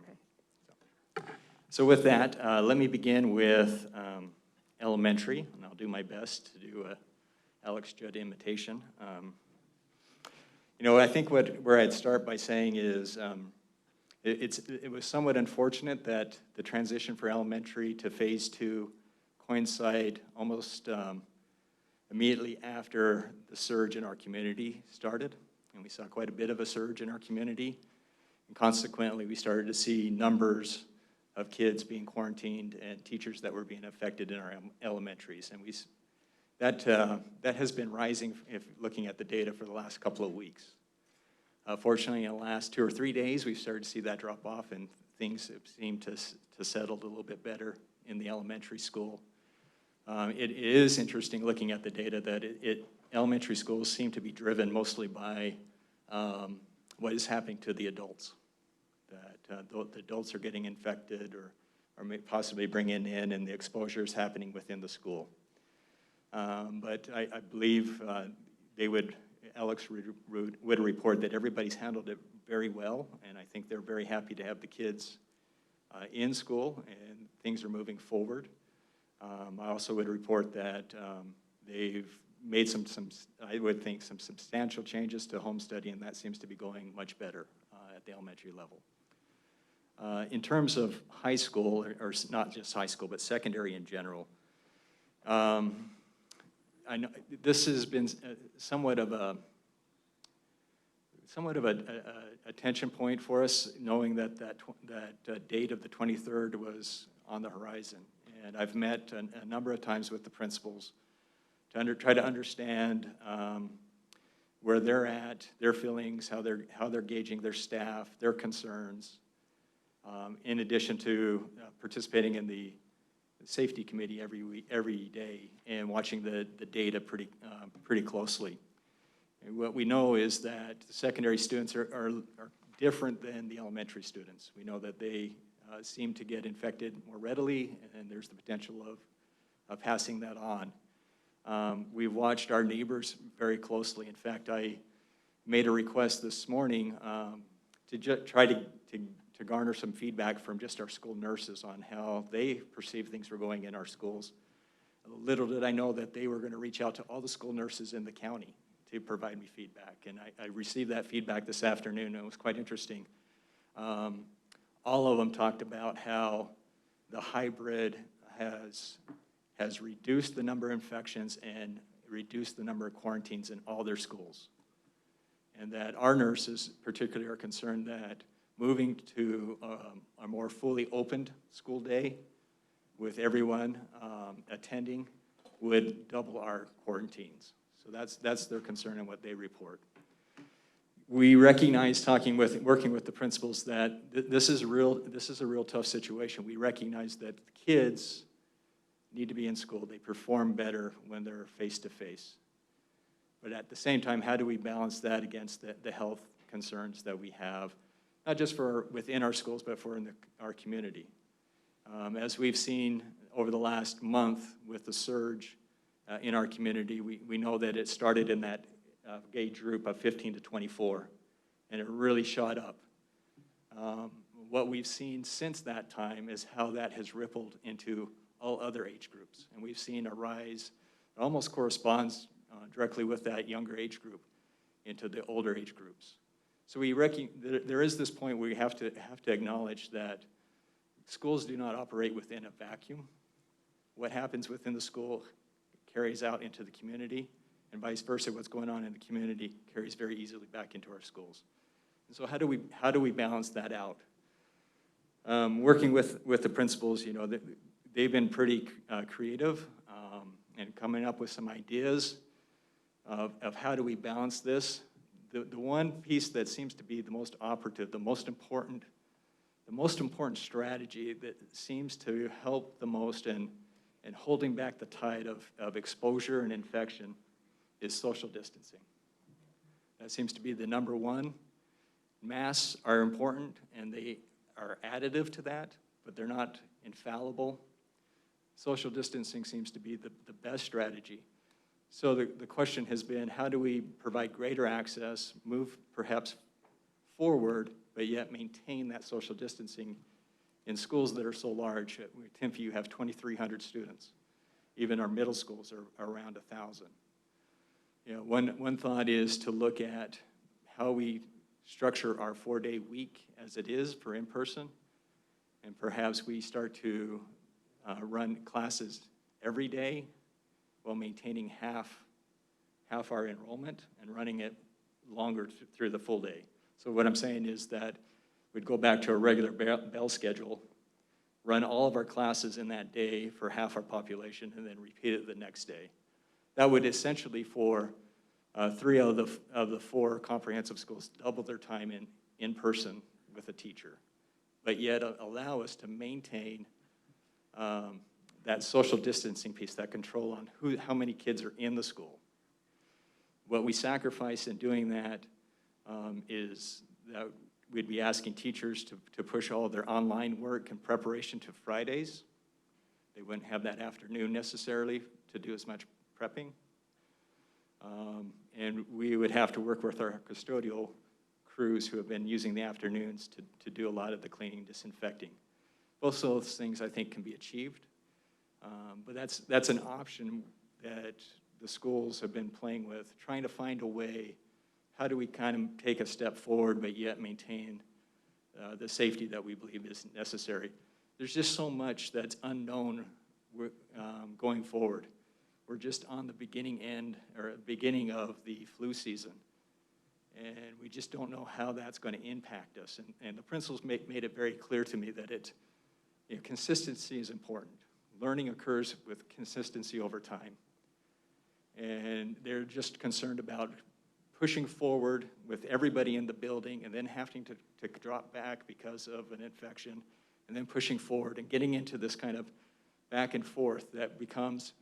C: Okay.
K: So with that, let me begin with elementary, and I'll do my best to do a Alex Judd imitation. I think where I'd start by saying is it was somewhat unfortunate that the transition for elementary to phase 2 coincide almost immediately after the surge in our community started, and we saw quite a bit of a surge in our community, and consequently we started to see numbers of kids being quarantined and teachers that were being affected in our elementaries, and that has been rising if looking at the data for the last couple of weeks. Fortunately, in the last 2 or 3 days, we've started to see that drop off, and things have seemed to settle a little bit better in the elementary school. It is interesting looking at the data that elementary schools seem to be driven mostly by what is happening to the adults. That the adults are getting infected or may possibly bringing in, and the exposure is happening within the school. But I believe Alex would report that everybody's handled it very well, and I think they're very happy to have the kids in school, and things are moving forward. I also would report that they've made I would think, some substantial changes to home study, and that seems to be going much better at the elementary level. In terms of high school, or not just high school, but secondary in general, I know this has been somewhat of a tension point for us, knowing that date of the 23rd was on the horizon. And I've met a number of times with the principals to try to understand where they're at, their feelings, how they're gauging their staff, their concerns, in addition to participating in the safety committee every day and watching the data pretty closely. And what we know is that the secondary students are different than the elementary students. We know that they seem to get infected more readily, and there's the potential of passing that on. We've watched our neighbors very closely. In fact, I made a request this morning to try to garner some feedback from just our school nurses on how they perceive things were going in our schools. Little did I know that they were going to reach out to all the school nurses in the county to provide me feedback. And I received that feedback this afternoon, and it was quite interesting. All of them talked about how the hybrid has reduced the number of infections and reduced the number of quarantines in all their schools. And that our nurses particularly are concerned that moving to a more fully opened school day with everyone attending would double our quarantines. So that's their concern and what they report. We recognize, working with the principals, that this is a real tough situation. We recognize that kids need to be in school. They perform better when they're face-to-face. But at the same time, how do we balance that against the health concerns that we have, not just for within our schools, but for our community? As we've seen over the last month with the surge in our community, we know that it started in that age group of 15 to 24, and it really shot up. What we've seen since that time is how that has rippled into all other age groups, and we've seen a rise that almost corresponds directly with that younger age group into the older age groups. So there is this point where we have to acknowledge that schools do not operate within a vacuum. What happens within the school carries out into the community, and vice versa, what's going on in the community carries very easily back into our schools. And so how do we balance that out? Working with the principals, you know, they've been pretty creative and coming up with some ideas of how do we balance this. The one piece that seems to be the most operative, the most important strategy that seems to help the most in holding back the tide of exposure and infection is social distancing. That seems to be the number one. Masks are important, and they are additive to that, but they're not infallible. Social distancing seems to be the best strategy. So the question has been, how do we provide greater access, move perhaps forward, but yet maintain that social distancing in schools that are so large? At Timpview, you have 2,300 students. Even our middle schools are around 1,000. You know, one thought is to look at how we structure our 4-day week as it is for in-person, and perhaps we start to run classes every day while maintaining half our enrollment and running it longer through the full day. So what I'm saying is that we'd go back to a regular bell schedule, run all of our classes in that day for half our population, and then repeat it the next day. That would essentially, for 3 out of the 4 comprehensive schools, double their time in person with a teacher, but yet allow us to maintain that social distancing piece, that control on how many kids are in the school. What we sacrifice in doing that is that we'd be asking teachers to push all of their online work in preparation to Fridays. They wouldn't have that afternoon necessarily to do as much prepping. And we would have to work with our custodial crews who have been using the afternoons to do a lot of the cleaning, disinfecting. Both of those things I think can be achieved. But that's an option that the schools have been playing with, trying to find a way, how do we kind of take a step forward but yet maintain the safety that we believe is necessary. There's just so much that's unknown going forward. We're just on the beginning of the flu season, and we just don't know how that's going to impact us. And the principals made it very clear to me that consistency is important. Learning occurs with consistency over time. And they're just concerned about pushing forward with everybody in the building and then having to drop back because of an infection, and then pushing forward and getting into this kind of back and forth that becomes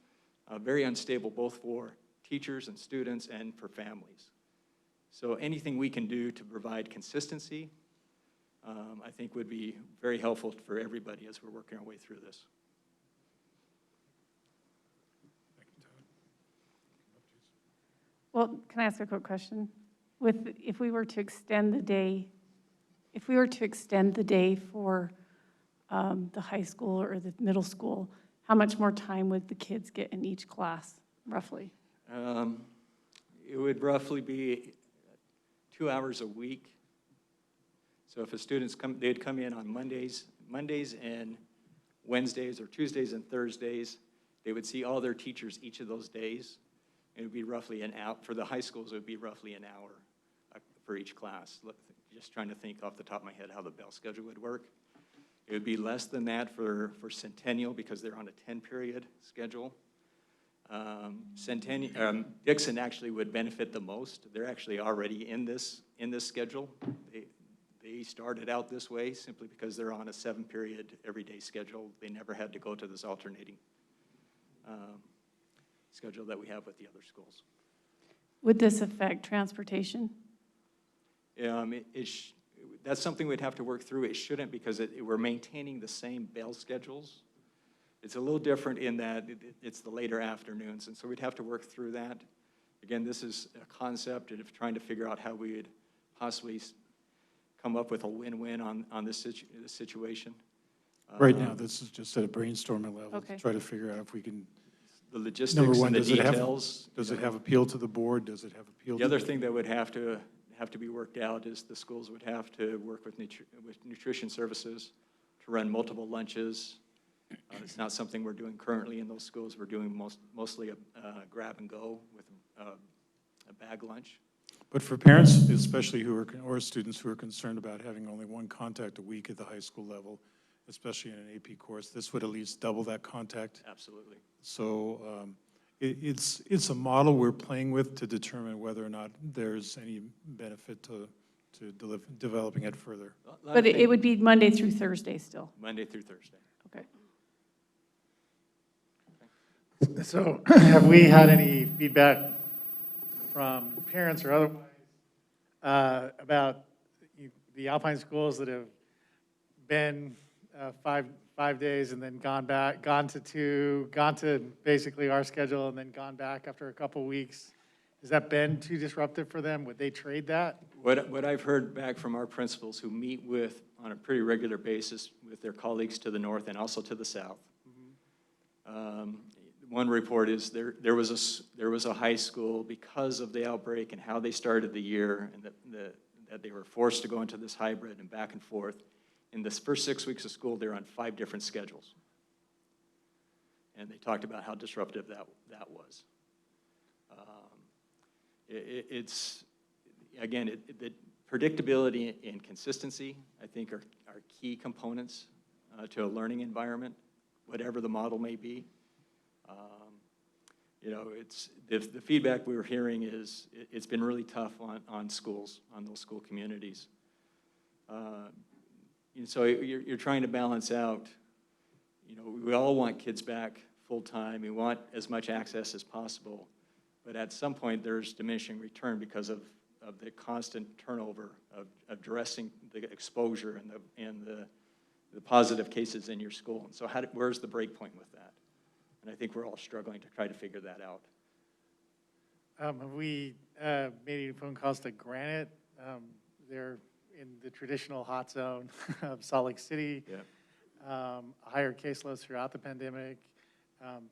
K: very unstable both for teachers and students and for families. So anything we can do to provide consistency, I think would be very helpful for everybody as we're working our way through this.
C: Well, can I ask a quick question? If we were to extend the day for the high school or the middle school, how much more time would the kids get in each class, roughly?
K: It would roughly be 2 hours a week. So if the students they'd come in on Mondays and Wednesdays, or Tuesdays and Thursdays. They would see all their teachers each of those days. It would be roughly an hour. For the high schools, it would be roughly an hour for each class. Just trying to think off the top of my head how the bell schedule would work. It would be less than that for Centennial because they're on a 10-period schedule. Dixon actually would benefit the most. They're actually already in this schedule. They started out this way simply because they're on a 7-period everyday schedule. They never had to go to this alternating schedule that we have with the other schools.
C: Would this affect transportation?
K: That's something we'd have to work through. It shouldn't, because we're maintaining the same bell schedules. It's a little different in that it's the later afternoons, and so we'd have to work through that. Again, this is a concept of trying to figure out how we would possibly come up with a win-win on this situation.
D: Right now, this is just at a brainstorming level
C: Okay.
D: to try to figure out if we can.
K: The logistics
D: Number one,
K: and the
D: does it have-
K: details.
D: Does it have appeal to the board? Does it have appeal?
K: The other thing that would have to be worked out is the schools would have to work with nutrition services to run multiple lunches It's not something we're doing currently in those schools. We're doing mostly a grab and go with a bag lunch.
D: But for parents, especially or students who are concerned about having only one contact a week at the high school level, especially in an AP course, this would at least double that contact.
K: Absolutely.
D: So it's a model we're playing with to determine whether or not there's any benefit to developing it further.
C: But it would be Monday through Thursday still.
K: Monday through Thursday.
C: Okay.
H: So have we had any feedback from parents or otherwise about the Alpine schools that have been 5 days and then gone to 2, gone to basically our schedule and then gone back after a couple weeks? Has that been too disruptive for them? Would they trade that?
K: What I've heard back from our principals who meet on a pretty regular basis with their colleagues to the north and also to the south. One report is there was a high school, because of the outbreak and how they started the year, and that they were forced to go into this hybrid and back and forth. In the first 6 weeks of school, they're on 5 different schedules. And they talked about how disruptive that was. It's, again, the predictability and consistency, I think, are key components to a learning environment, whatever the model may be. You know, it's the feedback we were hearing is it's been really tough on schools, on those school communities. And so you're trying to balance out, you know, we all want kids back full time. We want as much access as possible. But at some point, there's diminishing return because of the constant turnover of addressing the exposure and the positive cases in your school. And so where's the break point with that? And I think we're all struggling to try to figure that out.
H: Have we made any phone calls to Granite? They're in the traditional hot zone of Salt Lake City.
K: Yeah.
H: Higher caseloads throughout the pandemic.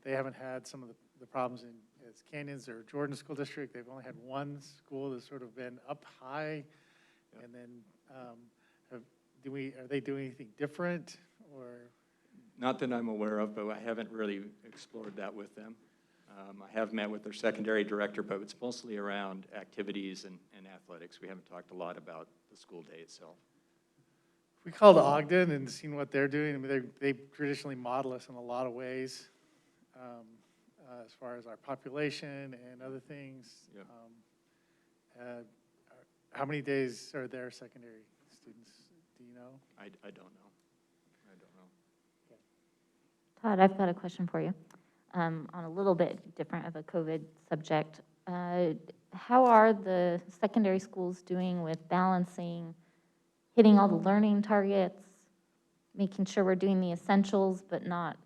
H: They haven't had some of the problems as Canyons or Jordan School District. They've only had one school that's sort of been up high. Yeah. And then are they doing anything different or?
K: Not that I'm aware of, but I haven't really explored that with them. I have met with their secondary director, but it's mostly around activities and athletics. We haven't talked a lot about the school day itself.
H: We called Ogden and seen what they're doing. I mean, they traditionally model us in a lot of ways, as far as our population and other things. Yeah. How many days are their secondary students? Do you know?
K: I don't know.
F: Todd, I've got a question for you on a little bit different of a COVID subject. How are the secondary schools doing with balancing, hitting all the learning targets, making sure we're doing the essentials but not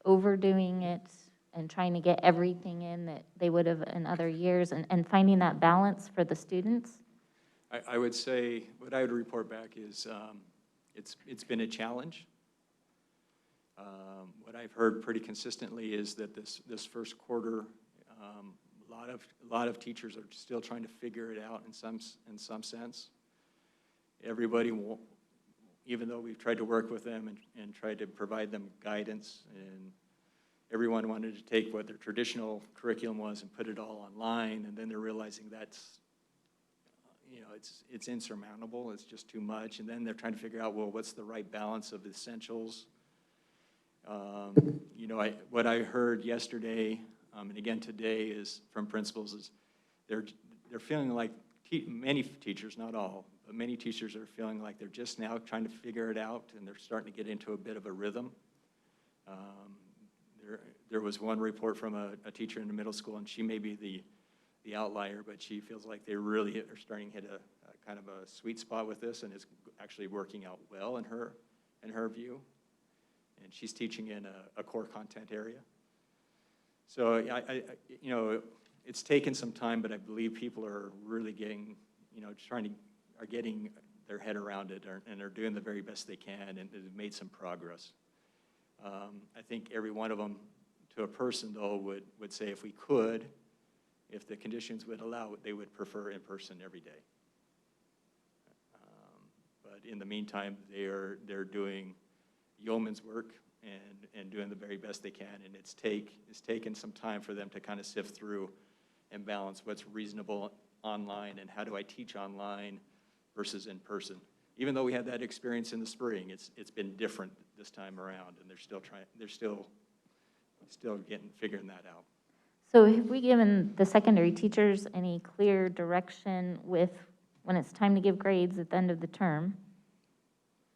F: overdoing it, and trying to get everything in that they would have in other years, and finding that balance for the students?
K: I would say what I would report back is it's been a challenge. What I've heard pretty consistently is that this first quarter, a lot of teachers are still trying to figure it out in some sense. Everybody, even though we've tried to work with them and tried to provide them guidance, and everyone wanted to take what their traditional curriculum was and put it all online, and then they're realizing that's, you know, it's insurmountable. It's just too much, and then they're trying to figure out, well, what's the right balance of essentials? You know, what I heard yesterday, and again today, is from principals is they're feeling like many teachers, not all, but many teachers are feeling like they're just now trying to figure it out, and they're starting to get into a bit of a rhythm. There was one report from a teacher in the middle school, and she may be the outlier, but she feels like they really are starting to hit a kind of a sweet spot with this, and it's actually working out well in her view. And she's teaching in a core content area. So you know, it's taken some time, but I believe people are really getting, you know, are getting their head around it, and are doing the very best they can, and they've made some progress. I think every one of them, to a person though, would say if we could, if the conditions would allow it, they would prefer in person every day. But in the meantime, they're doing yeoman's work and doing the very best they can. And it's taken some time for them to kind of sift through and balance what's reasonable online and how do I teach online versus in person. Even though we had that experience in the spring, it's been different this time around, and they're still figuring that out.
F: So have we given the secondary teachers any clear direction with, when it's time to give grades at the end of the term,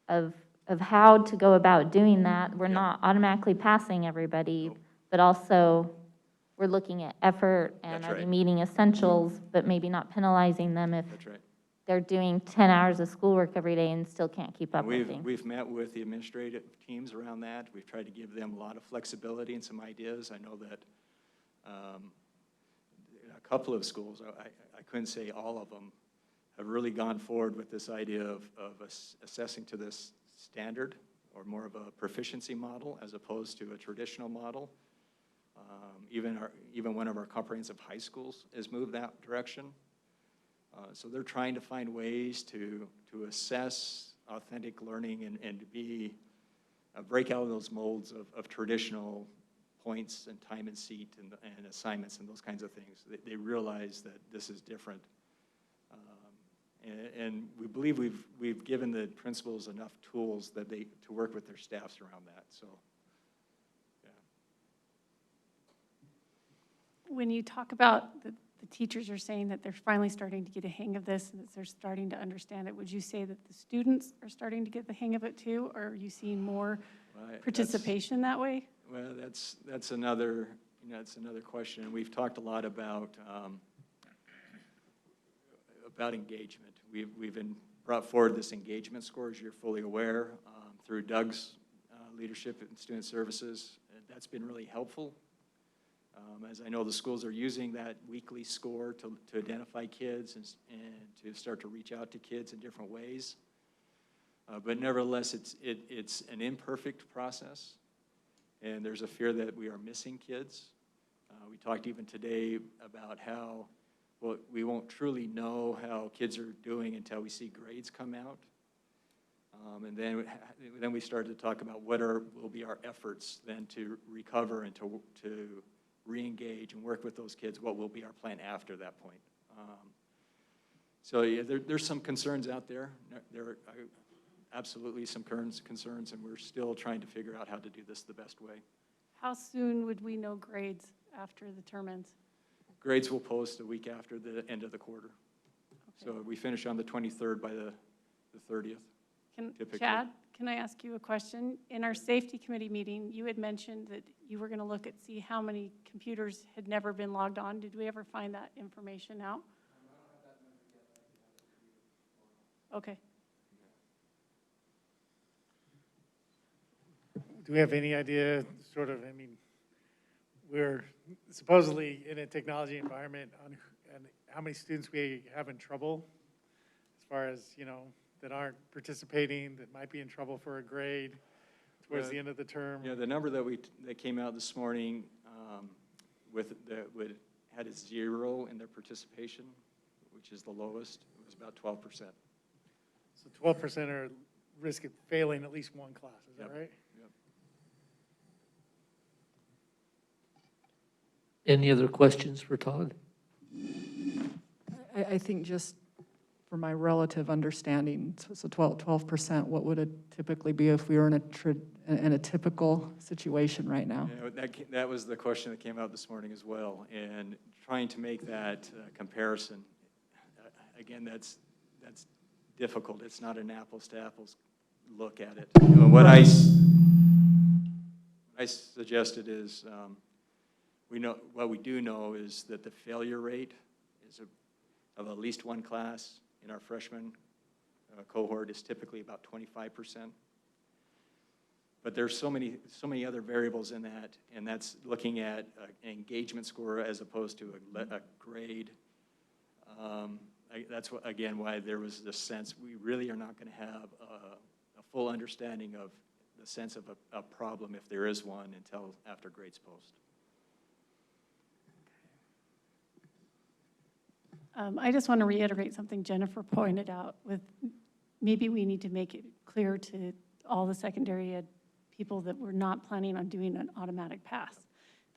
F: of how to go about doing that? We're not automatically passing everybody,
K: Nope.
F: but also we're looking at effort and
K: That's
F: are they
K: right.
F: meeting essentials, but maybe not penalizing them if
K: That's right.
F: they're doing 10 hours of schoolwork every day and still can't keep up
K: And
F: with things.
K: we've met with the administrative teams around that. We've tried to give them a lot of flexibility and some ideas. I know that a couple of schools, I couldn't say all of them, have really gone forward with this idea of assessing to this standard or more of a proficiency model as opposed to a traditional model. Even one of our comprehensive high schools has moved that direction. So they're trying to find ways to assess authentic learning and to break out of those molds of traditional points and time and seat and assignments and those kinds of things. They realize that this is different. And we believe we've given the principals enough tools that to work with their staffs around that. So, yeah.
C: When you talk about the teachers are saying that they're finally starting to get a hang of this and that they're starting to understand it, would you say that the students are starting to get the hang of it too, or are you seeing more participation that way?
K: Well, that's another, it's another question. And we've talked a lot about engagement. We've brought forward this engagement score, as you're fully aware, through Doug's leadership in student services. That's been really helpful. As I know, the schools are using that weekly score to identify kids and to start to reach out to kids in different ways. But nevertheless, it's an imperfect process, and there's a fear that we are missing kids. We talked even today about how, well, we won't truly know how kids are doing until we see grades come out. And then we started to talk about what will be our efforts then to recover and to re-engage and work with those kids. What will be our plan after that point? So yeah, there's some concerns out there. There are absolutely some concerns, and we're still trying to figure out how to do this the best way.
C: How soon would we know grades after the term ends?
K: Grades will post a week after the end of the quarter.
C: Okay.
K: So we finish on the 23rd by the 30th. Typically.
C: Chad, can I ask you a question? In our safety committee meeting, you had mentioned that you were going to look at see how many computers had never been logged on. Did we ever find that information out? Okay.
H: Do we have any idea, sort of, I mean, we're supposedly in a technology environment and how many students we have in trouble as far as, that aren't participating, that might be in trouble for a grade towards the end of the term?
K: Yeah, the number that came out this morning had a 0 in their participation, which is the lowest. It was about 12%.
H: So 12% are risk of failing at least one class, is that right?
K: Yep.
B: Any other questions for Todd?
L: I think just for my relative understanding, so 12%, what would it typically be if we were in a typical situation right now?
K: Yeah, that was the question that came out this morning as well, and trying to make that comparison. Again, that's difficult. It's not an apples to apples look at it. What I suggested is what we do know is that the failure rate is of at least one class in our freshman cohort is typically about 25%. But there's so many other variables in that, and that's looking at an engagement score as opposed to a grade. That's why there was this sense we really are not going to have a full understanding of the sense of a problem, if there is one, until after grades post.
C: I just want to reiterate something Jennifer pointed out with maybe we need to make it clear to all the secondary ed people that were not planning on doing an automatic pass,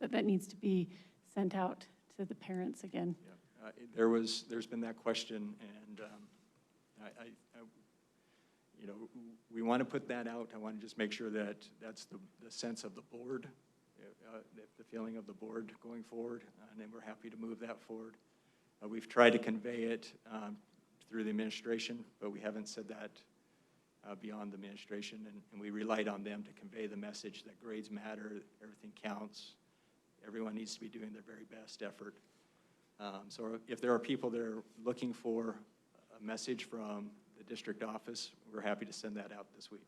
C: that needs to be sent out to the parents again.
K: Yeah. There's been that question, and you know, we want to put that out. I want to just make sure that that's the sense of the board, the feeling of the board going forward, and then we're happy to move that forward. We've tried to convey it through the administration, but we haven't said that beyond the administration, and we relied on them to convey the message that grades matter, everything counts, everyone needs to be doing their very best effort. So if there are people that are looking for a message from the district office, we're happy to send that out this week.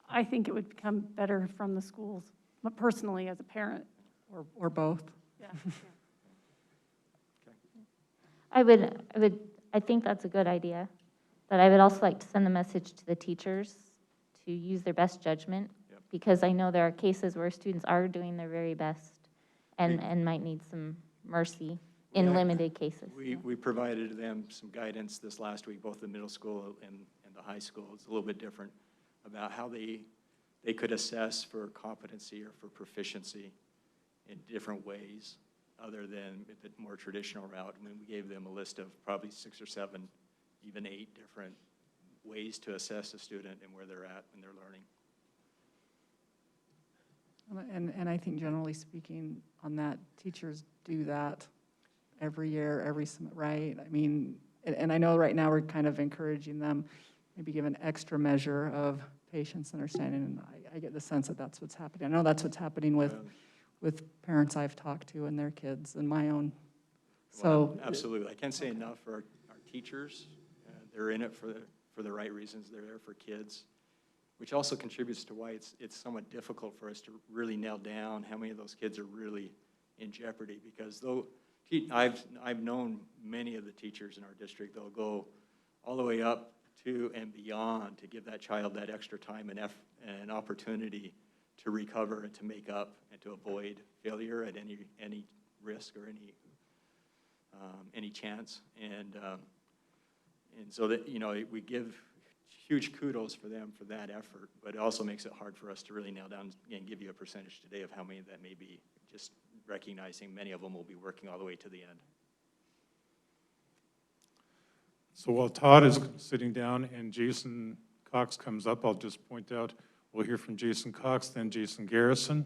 C: I think it would become better from the schools, but personally as a parent.
L: Or both.
C: Yeah.
F: I think that's a good idea, but I would also like to send the message to the teachers to use their best judgment,
K: Yep.
F: because I know there are cases where students are doing their very best and might need some mercy in
K: Yeah.
F: limited cases.
K: We provided them some guidance this last week, both the middle school and the high school. It's a little bit different about how they could assess for competency or for proficiency in different ways other than the more traditional route. I mean, we gave them a list of probably 6 or 7, even 8 different ways to assess a student and where they're at in their learning.
L: And I think generally speaking on that, teachers do that every year, right? I mean, and I know right now we're kind of encouraging them, maybe give an extra measure of patience, understanding, and I get the sense that that's what's happening. I know that's what's happening with parents I've talked to and their kids and my own.
K: Well, absolutely. I can't say enough for our teachers. They're in it for the right reasons. They're there for kids, which also contributes to why it's somewhat difficult for us to really nail down how many of those kids are really in jeopardy. Because though I've known many of the teachers in our district, they'll go all the way up to and beyond to give that child that extra time and opportunity to recover and to make up and to avoid failure at any risk or any chance. And so that, you know, we give huge kudos for them for that effort, but it also makes it hard for us to really nail down and give you a percentage today of how many that may be, just recognizing many of them will be working all the way to the end.
D: So while Todd is sitting down and Jason Cox comes up, I'll just point out, we'll hear from Jason Cox, then Jason Garrison.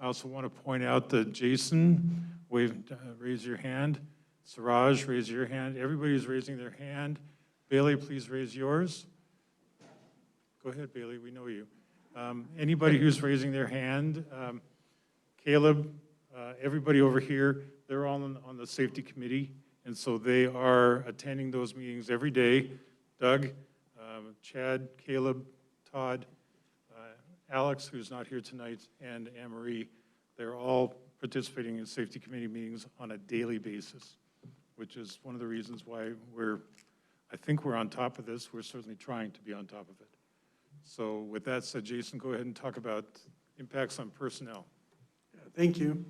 D: I also want to point out that Jason, raise your hand. Siraj, raise your hand. Everybody's raising their hand. Bailey, please raise yours. Go ahead, Bailey, we know you. Anybody who's raising their hand, Caleb, everybody over here, they're all on the safety committee, and so they are attending those meetings every day. Doug, Chad, Caleb, Todd, Alex, who's not here tonight, and Anne-Marie, they're all participating in safety committee meetings on a daily basis, which is one of the reasons why I think we're on top of this. We're certainly trying to be on top of it. So with that said, Jason, go ahead and talk about impacts on personnel.
G: Thank you.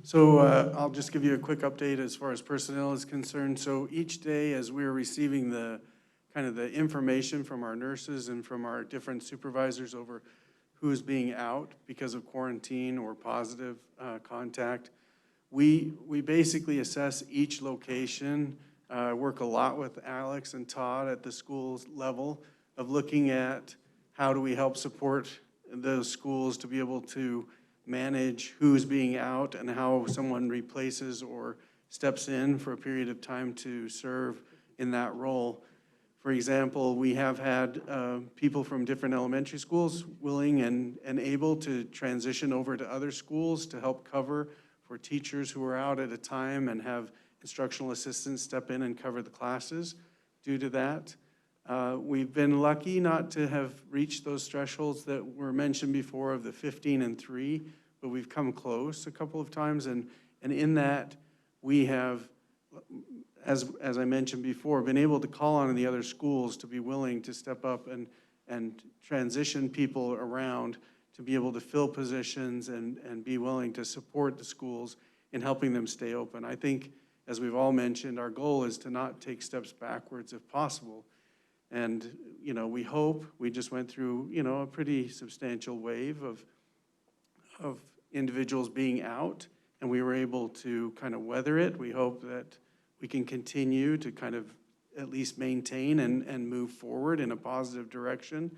G: So I'll just give you a quick update as far as personnel is concerned. So each day as we're receiving the kind of the information from our nurses and from our different supervisors over who's being out because of quarantine or positive contact, we basically assess each location, work a lot with Alex and Todd at the schools level of looking at how do we help support those schools to be able to manage who's being out and how someone replaces or steps in for a period of time to serve in that role. For example, we have had people from different elementary schools willing and able to transition over to other schools to help cover for teachers who are out at a time and have instructional assistants step in and cover the classes due to that. We've been lucky not to have reached those thresholds that were mentioned before of the 15 and 3, but we've come close a couple of times, and in that we have, as I mentioned before, been able to call on the other schools to be willing to step up and transition people around to be able to fill positions and be willing to support the schools in helping them stay open. I think, as we've all mentioned, our goal is to not take steps backwards if possible. And, you know, we hope, we just went through, you know, a pretty substantial wave of individuals being out, and we were able to kind of weather it. We hope that we can continue to kind of at least maintain and move forward in a positive direction.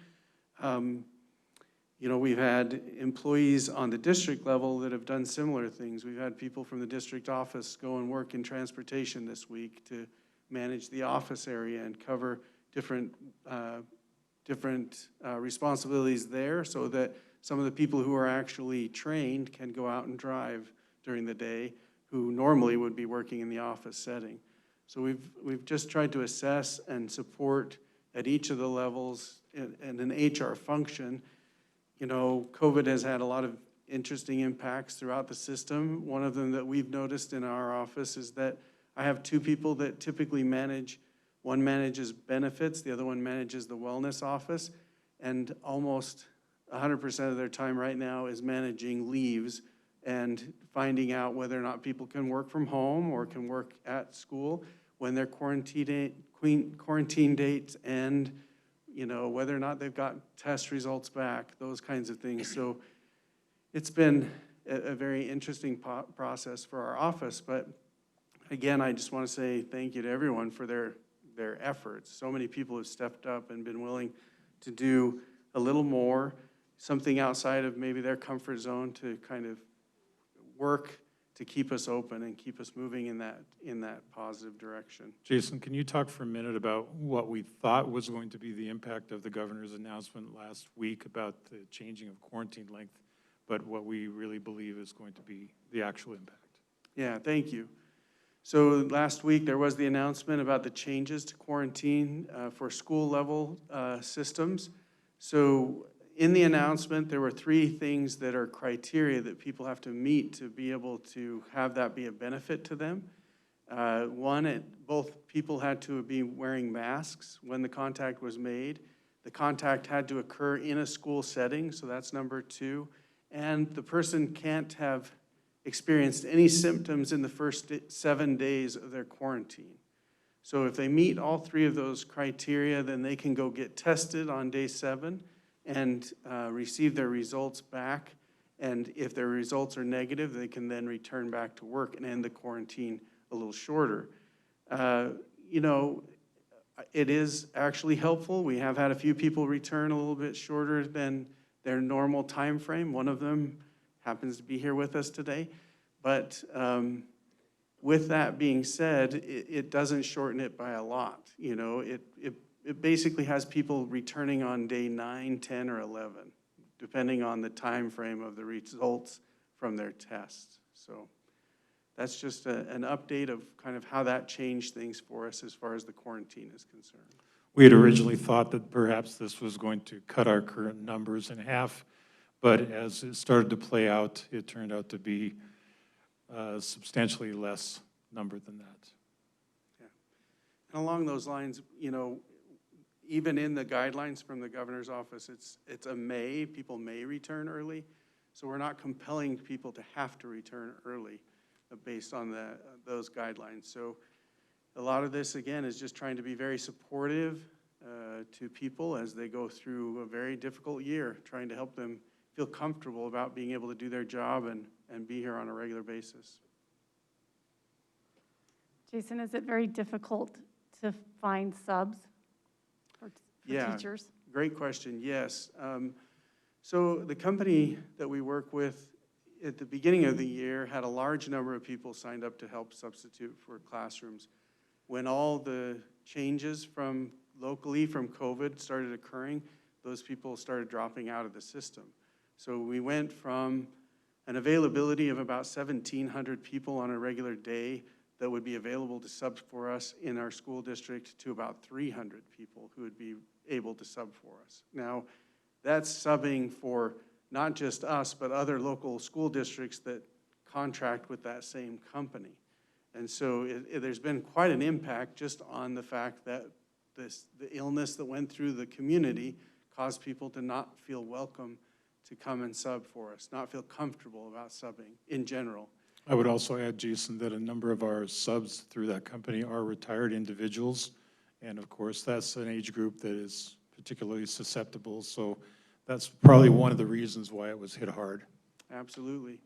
G: You know, we've had employees on the district level that have done similar things. We've had people from the district office go and work in transportation this week to manage the office area and cover different responsibilities there, so that some of the people who are actually trained can go out and drive during the day, who normally would be working in the office setting. So we've just tried to assess and support at each of the levels in an HR function. You know, COVID has had a lot of interesting impacts throughout the system. One of them that we've noticed in our office is that I have two people that typically manage. One manages benefits, the other one manages the wellness office, and almost 100% of their time right now is managing leaves and finding out whether or not people can work from home or can work at school, when their quarantine dates end, you know, whether or not they've got test results back, those kinds of things. So it's been a very interesting process for our office, but again, I just want to say thank you to everyone for their efforts. So many people have stepped up and been willing to do a little more, something outside of maybe their comfort zone, to kind of work to keep us open and keep us moving in that positive direction.
D: Jason, can you talk for a minute about what we thought was going to be the impact of the governor's announcement last week about the changing of quarantine length, but what we really believe is going to be the actual impact?
G: Yeah, thank you. So last week there was the announcement about the changes to quarantine for school level systems. So in the announcement, there were 3 things that are criteria that people have to meet to be able to have that be a benefit to them. One, both people had to be wearing masks when the contact was made. The contact had to occur in a school setting, so that's number 2. And the person can't have experienced any symptoms in the first 7 days of their quarantine. So if they meet all 3 of those criteria, then they can go get tested on day 7 and receive their results back. And if their results are negative, they can then return back to work and end the quarantine a little shorter. You know, it is actually helpful. We have had a few people return a little bit shorter than their normal time frame. One of them happens to be here with us today. But with that being said, it doesn't shorten it by a lot. You know, it basically has people returning on day 9, 10, or 11, depending on the time frame of the results from their tests. So that's just an update of kind of how that changed things for us as far as the quarantine is concerned.
D: We had originally thought that perhaps this was going to cut our current numbers in half, but as it started to play out, it turned out to be substantially less number than that.
G: Yeah. And along those lines, you know, even in the guidelines from the governor's office, it's a may, people may return early. So we're not compelling people to have to return early based on those guidelines. So a lot of this, again, is just trying to be very supportive to people as they go through a very difficult year, trying to help them feel comfortable about being able to do their job and be here on a regular basis.
C: Jason, is it very difficult to find subs for teachers?
G: Great question, yes. So the company that we work with at the beginning of the year had a large number of people signed up to help substitute for classrooms. When all the changes from locally from COVID started occurring, those people started dropping out of the system. So we went from an availability of about 1,700 people on a regular day that would be available to sub for us in our school district to about 300 people who would be able to sub for us. Now, that's subbing for not just us, but other local school districts that contract with that same company. And so there's been quite an impact just on the fact that the illness that went through the community caused people to not feel welcome to come and sub for us, not feel comfortable about subbing in general.
D: I would also add, Jason, that a number of our subs through that company are retired individuals, And of course, that's an age group that is particularly susceptible. So that's probably one of the reasons why it was hit hard.
G: Absolutely.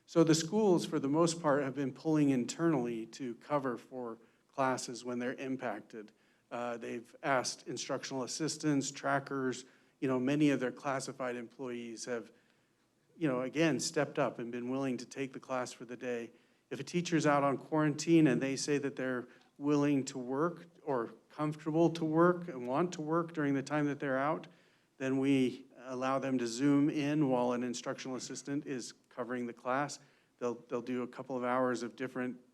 G: So the schools, for the most part, have been pulling internally to cover for classes when they're impacted. They've asked instructional assistants, trackers, many of their classified employees have, again, stepped up and been willing to take the class for the day. If a teacher's out on quarantine and they say that they're willing to work or comfortable to work and want to work during the time that they're out, then we allow them to Zoom in while an instructional assistant is covering the class. They'll do a couple of hours of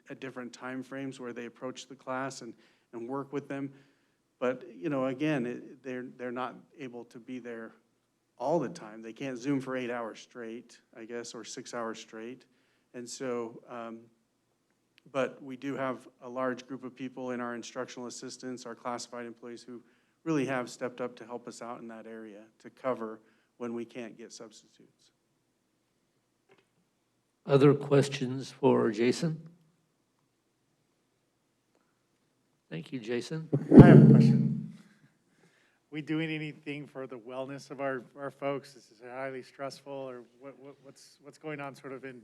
G: at different time frames where they approach the class and work with them. But, again, they're not able to be there all the time. They can't Zoom for 8 hours straight, I guess, or 6 hours straight. And so, but we do have a large group of people in our instructional assistants, our classified employees who really have stepped up to help us out in that area to cover when we can't get substitutes.
B: Other questions for Jason? Thank you, Jason.
H: I have a question. We doing anything for the wellness of our folks? This is highly stressful, or what's going on sort of in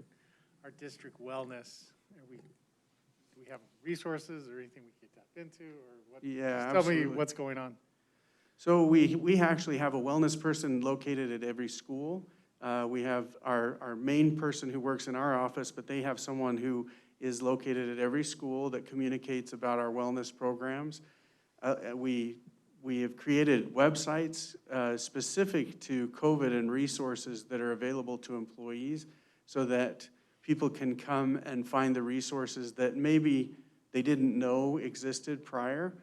H: our district wellness? Do we have resources or anything we could tap into, or what?
G: Yeah,
H: just tell
G: absolutely.
H: me what's going on.
G: So we actually have a wellness person located at every school. We have our main person who works in our office, but they have someone who is located at every school that communicates about our wellness programs. We have created websites specific to COVID and resources that are available to employees so that people can come and find the resources that maybe they didn't know existed prior.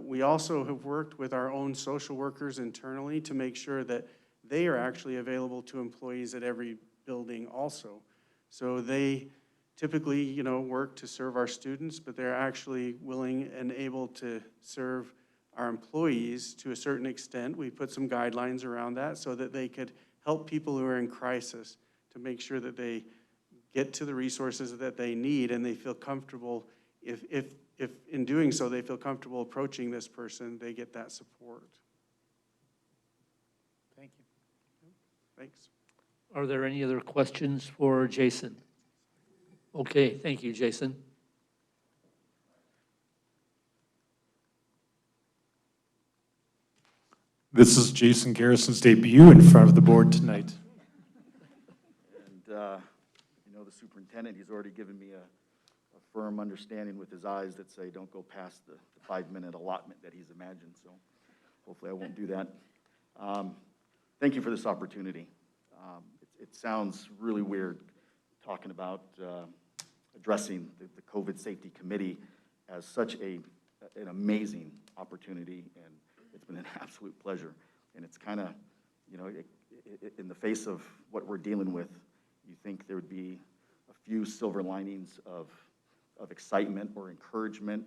G: We also have worked with our own social workers internally to make sure that they are actually available to employees at every building also. So they typically, work to serve our students, but they're actually willing and able to serve our employees to a certain extent. We put some guidelines around that so that they could help people who are in crisis to make sure that they get to the resources that they need and they feel comfortable. If in doing so they feel comfortable approaching this person, they get that support.
H: Thank you.
G: Thanks.
B: Are there any other questions for Jason? Okay, thank you, Jason.
D: This is Jason Garrison's debut in front of the board tonight.
M: And, the superintendent, he's already given me a firm understanding with his eyes that say, don't go past the 5-minute allotment that he's imagined, so hopefully I won't do that. Thank you for this opportunity. It sounds really weird talking about addressing the COVID Safety Committee as such an amazing opportunity, and it's been an absolute pleasure. And it's kind of, in the face of what we're dealing with, you think there would be a few silver linings of excitement or encouragement.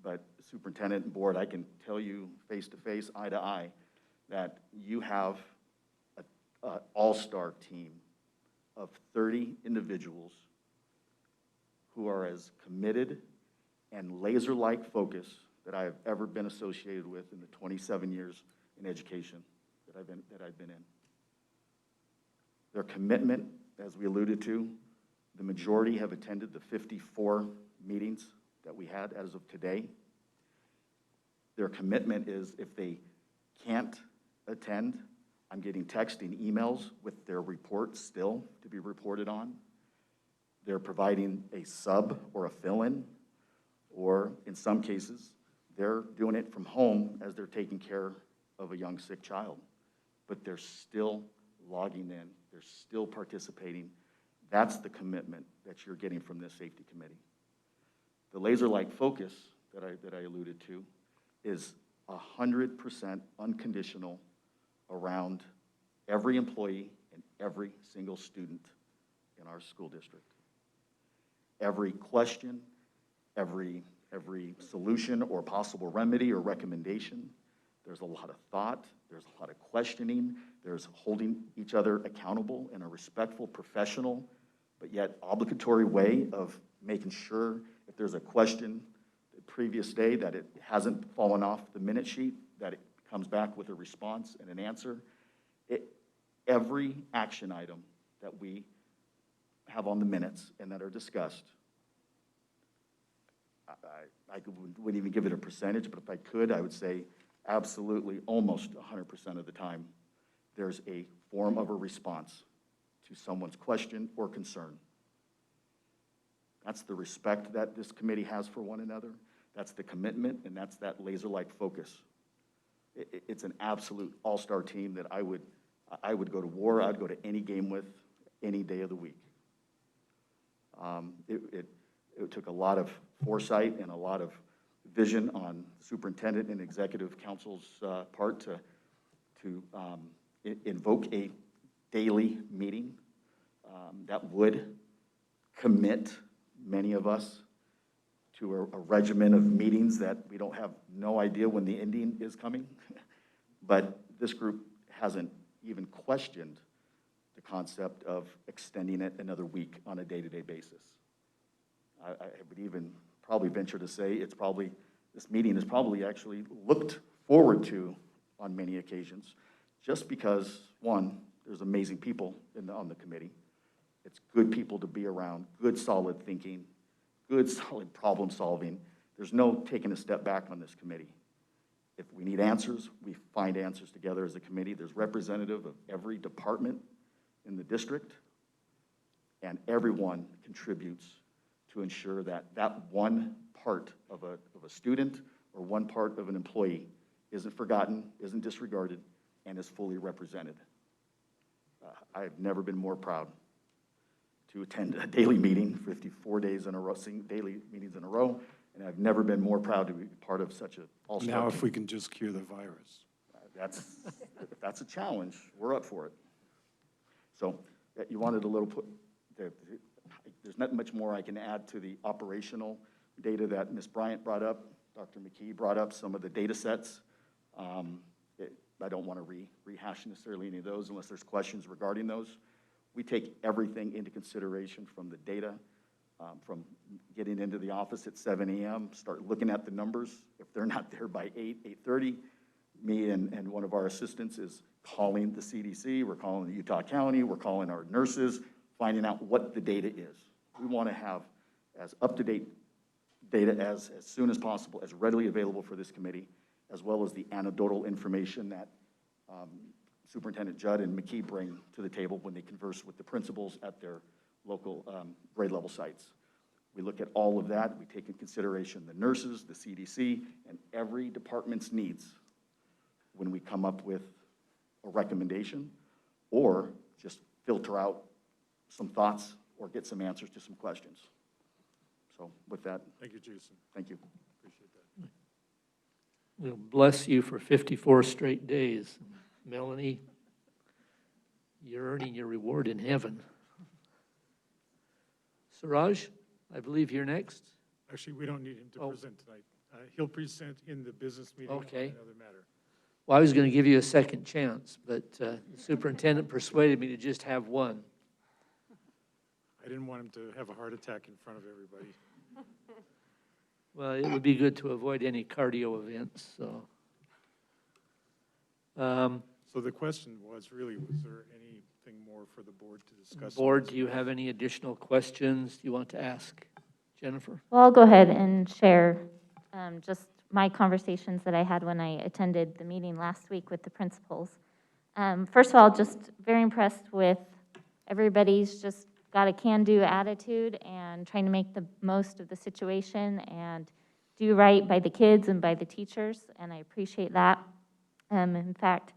M: But superintendent and board, I can tell you face to face, eye to eye, that you have an all-star team of 30 individuals who are as committed and laser-like focused that I have ever been associated with in the 27 years in education that I've been in. Their commitment, as we alluded to, the majority have attended the 54 meetings that we had as of today. Their commitment is if they can't attend, I'm getting texts and emails with their reports still to be reported on. They're providing a sub or a fill-in, or in some cases, they're doing it from home as they're taking care of a young sick child. But they're still logging in, they're still participating. That's the commitment that you're getting from this safety committee. The laser-like focus that I alluded to is 100% unconditional around every employee and every single student in our school district. Every question, every solution or possible remedy or recommendation, there's a lot of thought, there's a lot of questioning, there's holding each other accountable in a respectful, professional, but yet obligatory way of making sure if there's a question previous day, that it hasn't fallen off the minute sheet, that it comes back with a response and an answer. Every action item that we have on the minutes and that are discussed, I wouldn't even give it a percentage, but if I could, I would say absolutely almost 100% of the time, there's a form of a response to someone's question or concern. That's the respect that this committee has for one another. That's the commitment, and that's that laser-like focus. It's an absolute all-star team that I would go to war. I'd go to any game with any day of the week. It took a lot of foresight and a lot of vision on superintendent and executive council's part to invoke a daily meeting that would commit many of us to a regimen of meetings that we don't have no idea when the ending is coming. But this group hasn't even questioned the concept of extending it another week on a day-to-day basis. I would even probably venture to say this meeting is probably actually looked forward to on many occasions, just because, one, there's amazing people on the committee. It's good people to be around, good solid thinking, good solid problem solving. There's no taking a step back on this committee. If we need answers, we find answers together as a committee. There's representative of every department in the district, and everyone contributes to ensure that that one part of a student or one part of an employee isn't forgotten, isn't disregarded, and is fully represented. I have never been more proud to attend a daily meeting, 54 days in a row, daily meetings in a row, and I've never been more proud to be part of such an all-star
D: Now,
M: team.
D: if we can just cure the virus.
M: If that's a challenge, we're up for it. So you wanted a little there's not much more I can add to the operational data that Ms. Bryant brought up. Dr. McKee brought up some of the data sets. I don't want to rehash necessarily any of those unless there's questions regarding those. We take everything into consideration from the data, from getting into the office at 7 a.m., start looking at the numbers. If they're not there by 8:30, me and one of our assistants is calling the CDC, we're calling the Utah County, we're calling our nurses, finding out what the data is. We want to have as up-to-date data as soon as possible, as readily available for this committee, as well as the anecdotal information that Superintendent Judd and McKee bring to the table when they converse with the principals at their local grade level sites. We look at all of that. We take in consideration the nurses, the CDC, and every department's needs when we come up with a recommendation or just filter out some thoughts or get some answers to some questions. So with that.
D: Thank you, Jason.
M: Thank you.
D: Appreciate that.
B: We'll bless you for 54 straight days. Melanie, you're earning your reward in heaven. Suraj, I believe you're next.
D: Actually, we don't need him to present tonight. He'll present in the business meeting on
B: Okay.
D: another matter.
B: Well, I was going to give you a second chance, but the superintendent persuaded me to just have one.
D: I didn't want him to have a heart attack in front of everybody.
B: Well, it would be good to avoid any cardio events, so.
D: So the question was really, was there anything more for the board to discuss?
B: Board, do you have any additional questions you want to ask? Jennifer?
F: Well, I'll go ahead and share just my conversations that I had when I attended the meeting last week with the principals. First of all, just very impressed with everybody's just got a can-do attitude and trying to make the most of the situation and do right by the kids and by the teachers, and I appreciate that. In fact,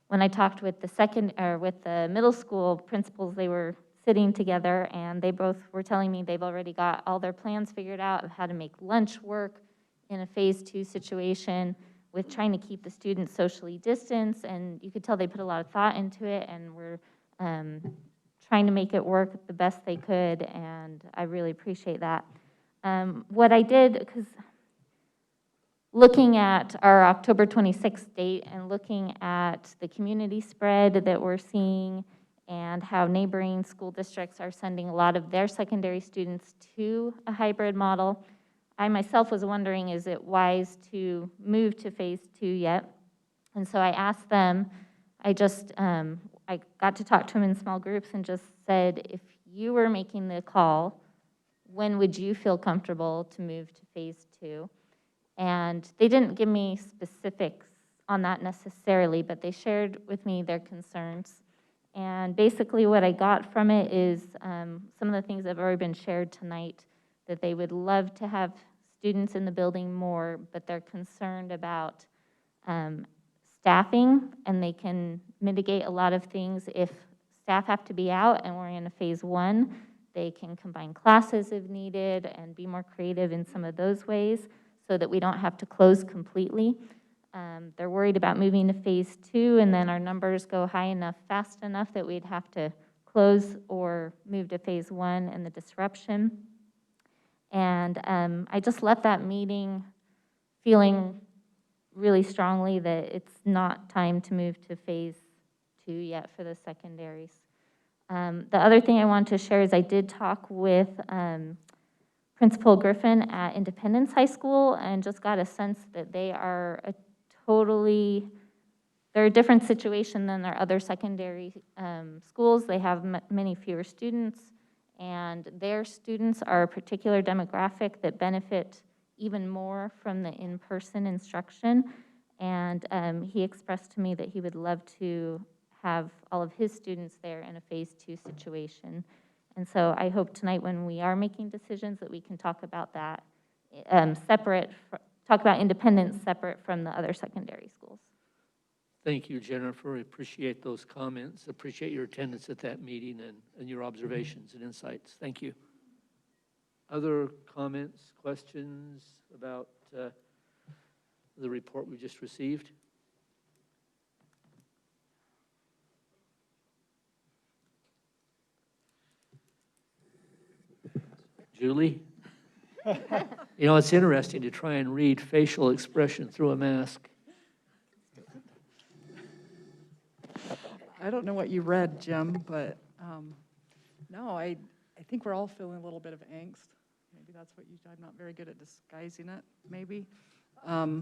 F: when I talked with the middle school principals, they were sitting together and they both were telling me they've already got all their plans figured out of how to make lunch work in a phase 2 situation with trying to keep the students socially distanced, and you could tell they put a lot of thought into it and were trying to make it work the best they could, and I really appreciate that. What I did, because looking at our October 26th date and looking at the community spread that we're seeing and how neighboring school districts are sending a lot of their secondary students to a hybrid model, I myself was wondering, is it wise to move to phase 2 yet? And so I asked them, I got to talk to them in small groups and just said, if you were making the call, when would you feel comfortable to move to phase 2? And they didn't give me specifics on that necessarily, but they shared with me their concerns. And basically what I got from it is some of the things that have already been shared tonight, that they would love to have students in the building more, but they're concerned about staffing, and they can mitigate a lot of things if staff have to be out and we're in a phase 1. They can combine classes if needed and be more creative in some of those ways so that we don't have to close completely. They're worried about moving to phase 2, and then our numbers go high enough, fast enough that we'd have to close or move to phase 1 and the disruption. And I just left that meeting feeling really strongly that it's not time to move to phase 2 yet for the secondaries. The other thing I wanted to share is I did talk with Principal Griffin at Independence High School and just got a sense that they are they're a different situation than their other secondary schools. They have many fewer students, and their students are a particular demographic that benefit even more from the in-person instruction. And he expressed to me that he would love to have all of his students there in a phase 2 situation. And so I hope tonight when we are making decisions that we can talk about that talk about independence separate from the other secondary schools.
B: Thank you, Jennifer. I appreciate those comments. Appreciate your attendance at that meeting and your observations and insights. Thank you. Other comments, questions about the report we just received? Julie? You know, it's interesting to try and read facial expression through a mask.
L: I don't know what you read, Jim, but no, I think we're all feeling a little bit of angst. Maybe that's what I'm not very good at disguising it, maybe. I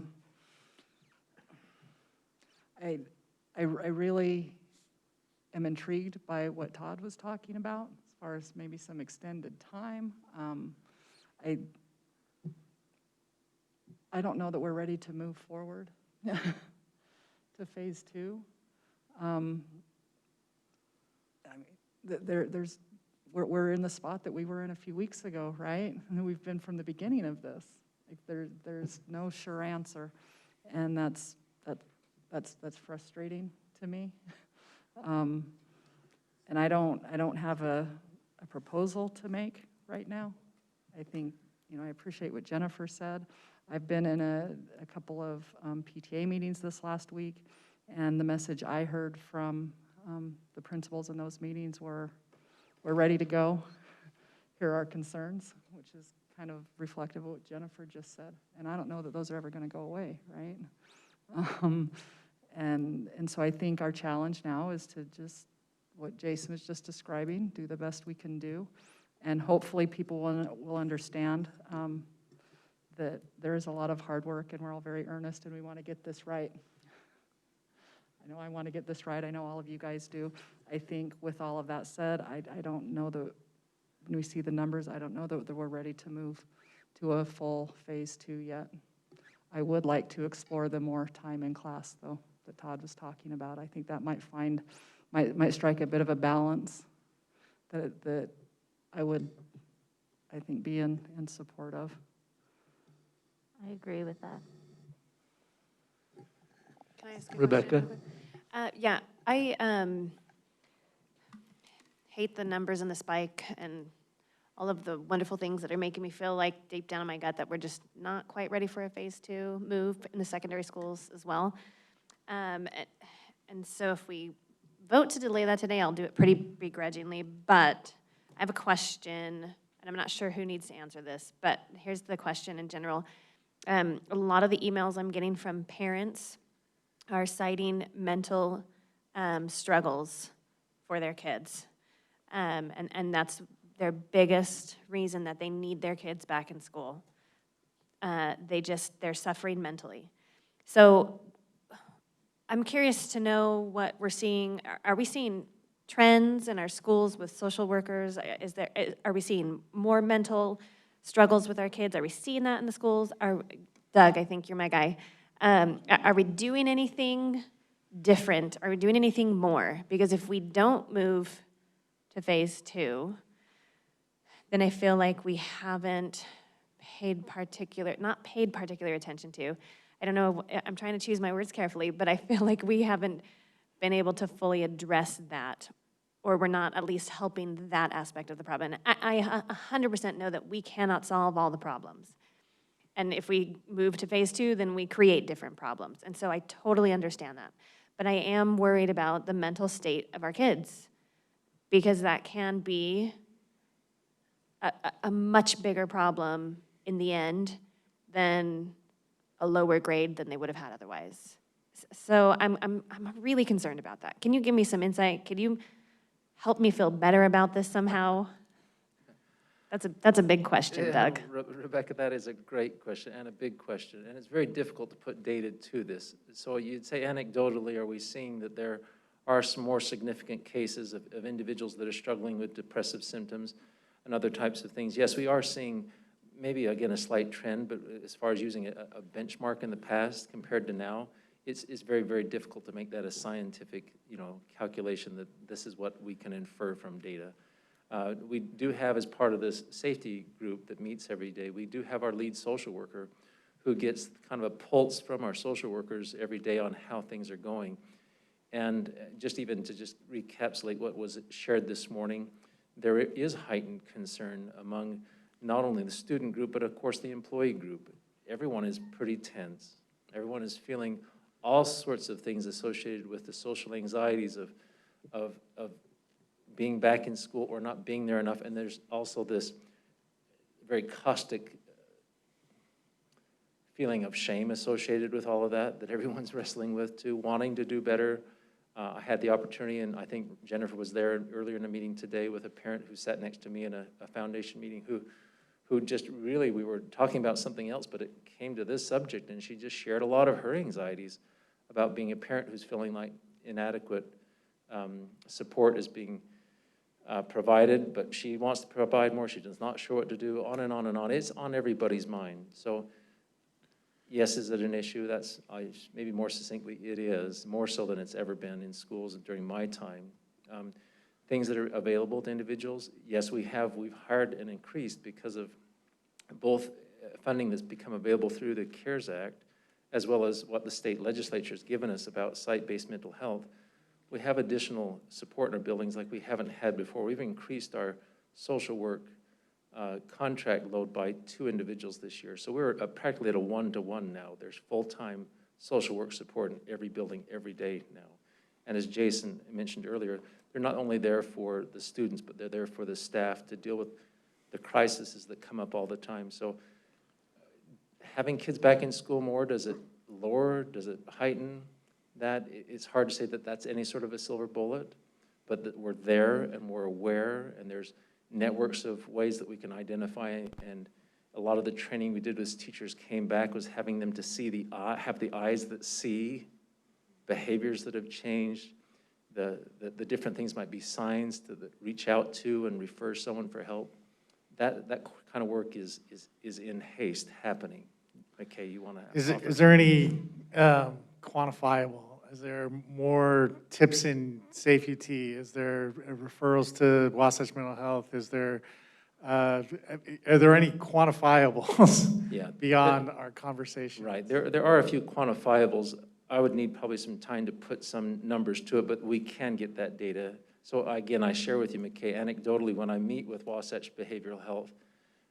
L: really am intrigued by what Todd was talking about, as far as maybe some extended time. I don't know that we're ready to move forward to phase 2. We're in the spot that we were in a few weeks ago, right? And we've been from the beginning of this. Like there's no sure answer, and that's frustrating to me. And I don't have a proposal to make right now. I think, I appreciate what Jennifer said. I've been in a couple of PTA meetings this last week, and the message I heard from the principals in those meetings were, we're ready to go. Here are our concerns, which is kind of reflective of what Jennifer just said. And I don't know that those are ever going to go away, right? And so I think our challenge now is to just, what Jason was just describing, do the best we can do. And hopefully people will understand that there is a lot of hard work, and we're all very earnest, and we want to get this right. I know I want to get this right. I know all of you guys do. I think with all of that said, I don't know that when we see the numbers, I don't know that we're ready to move to a full phase 2 yet. I would like to explore the more time in class, though, that Todd was talking about. I think that might strike a bit of a balance that I would, I think, be in support of.
F: I agree with that.
A: Can I ask a
B: Rebecca?
A: question? Yeah, I hate the numbers and the spike and all of the wonderful things that are making me feel like deep down in my gut that we're just not quite ready for a phase 2 move in the secondary schools as well. And so if we vote to delay that today, I'll do it pretty begrudgingly, but I have a question, and I'm not sure who needs to answer this, but here's the question in general. A lot of the emails I'm getting from parents are citing mental struggles for their kids. And that's their biggest reason that they need their kids back in school. They're suffering mentally. So I'm curious to know what we're seeing. Are we seeing trends in our schools with social workers? Are we seeing more mental struggles with our kids? Are we seeing that in the schools? Doug, I think you're my guy. Are we doing anything different? Are we doing anything more? Because if we don't move to phase 2, then I feel like we haven't not paid particular attention to. I don't know, I'm trying to choose my words carefully, but I feel like we haven't been able to fully address that, or we're not at least helping that aspect of the problem. And I 100% know that we cannot solve all the problems. And if we move to phase 2, then we create different problems. And so I totally understand that. But I am worried about the mental state of our kids, because that can be a much bigger problem in the end than a lower grade than they would have had otherwise. So I'm really concerned about that. Can you give me some insight? Could you help me feel better about this somehow? That's a big question, Doug.
N: Rebecca, that is a great question and a big question, and it's very difficult to put data to this. So you'd say anecdotally, are we seeing that there are some more significant cases of individuals that are struggling with depressive symptoms and other types of things? Yes, we are seeing maybe, again, a slight trend, but as far as using a benchmark in the past compared to now, it's very, very difficult to make that a scientific, calculation that this is what we can infer from data. We do have, as part of this safety group that meets every day, we do have our lead social worker who gets kind of a pulse from our social workers every day on how things are going. And just even to just recapitulate what was shared this morning, there is heightened concern among not only the student group, but of course the employee group. Everyone is pretty tense. Everyone is feeling all sorts of things associated with the social anxieties of being back in school or not being there enough. And there's also this very caustic feeling of shame associated with all of that everyone's wrestling with too, wanting to do better. I had the opportunity, and I think Jennifer was there earlier in the meeting today with a parent who sat next to me in a foundation meeting who just really, we were talking about something else, but it came to this subject, and she just shared a lot of her anxieties about being a parent who's feeling like inadequate support is being provided, but she wants to provide more. She does not sure what to do, on and on and on. It's on everybody's mind. So yes, is it an issue? That's maybe more succinctly, it is, more so than it's ever been in schools during my time. Things that are available to individuals, yes, we've hired and increased because of both funding that's become available through the CARES Act, as well as what the state legislature has given us about site-based mental health. We have additional support in our buildings like we haven't had before. We've increased our social work contract load by 2 individuals this year. So we're practically at a 1-to-1 now. There's full-time social work support in every building every day now. And as Jason mentioned earlier, they're not only there for the students, but they're there for the staff to deal with the crises that come up all the time. So having kids back in school more, does it lower, does it heighten that? It's hard to say that that's any sort of a silver bullet, but that we're there and we're aware, and there's networks of ways that we can identify. And a lot of the training we did as teachers came back was having them to see have the eyes that see behaviors that have changed. The different things might be signs to reach out to and refer someone for help. That kind of work is in haste happening. Okay, you want to?
H: Is there any quantifiable? Is there more tips in Safe UT? Is there referrals to Wasatch Mental Health? Is there, are there any quantifiables beyond our conversation?
N: Right, there are a few quantifiables. I would need probably some time to put some numbers to it, but we can get that data. So again, I share with you, McKay, anecdotally, when I meet with Wasatch Behavioral Health,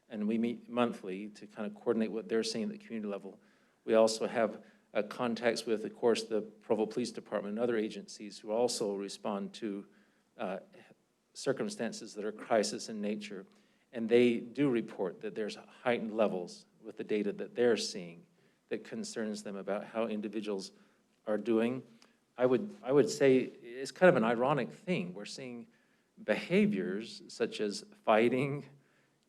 N: and we meet monthly to kind of coordinate what they're seeing at the community level. We also have contacts with, of course, the Provo Police Department and other agencies who also respond to circumstances that are crisis in nature. And they do report that there's heightened levels with the data that they're seeing that concerns them about how individuals are doing. I would say it's kind of an ironic thing. We're seeing behaviors such as fighting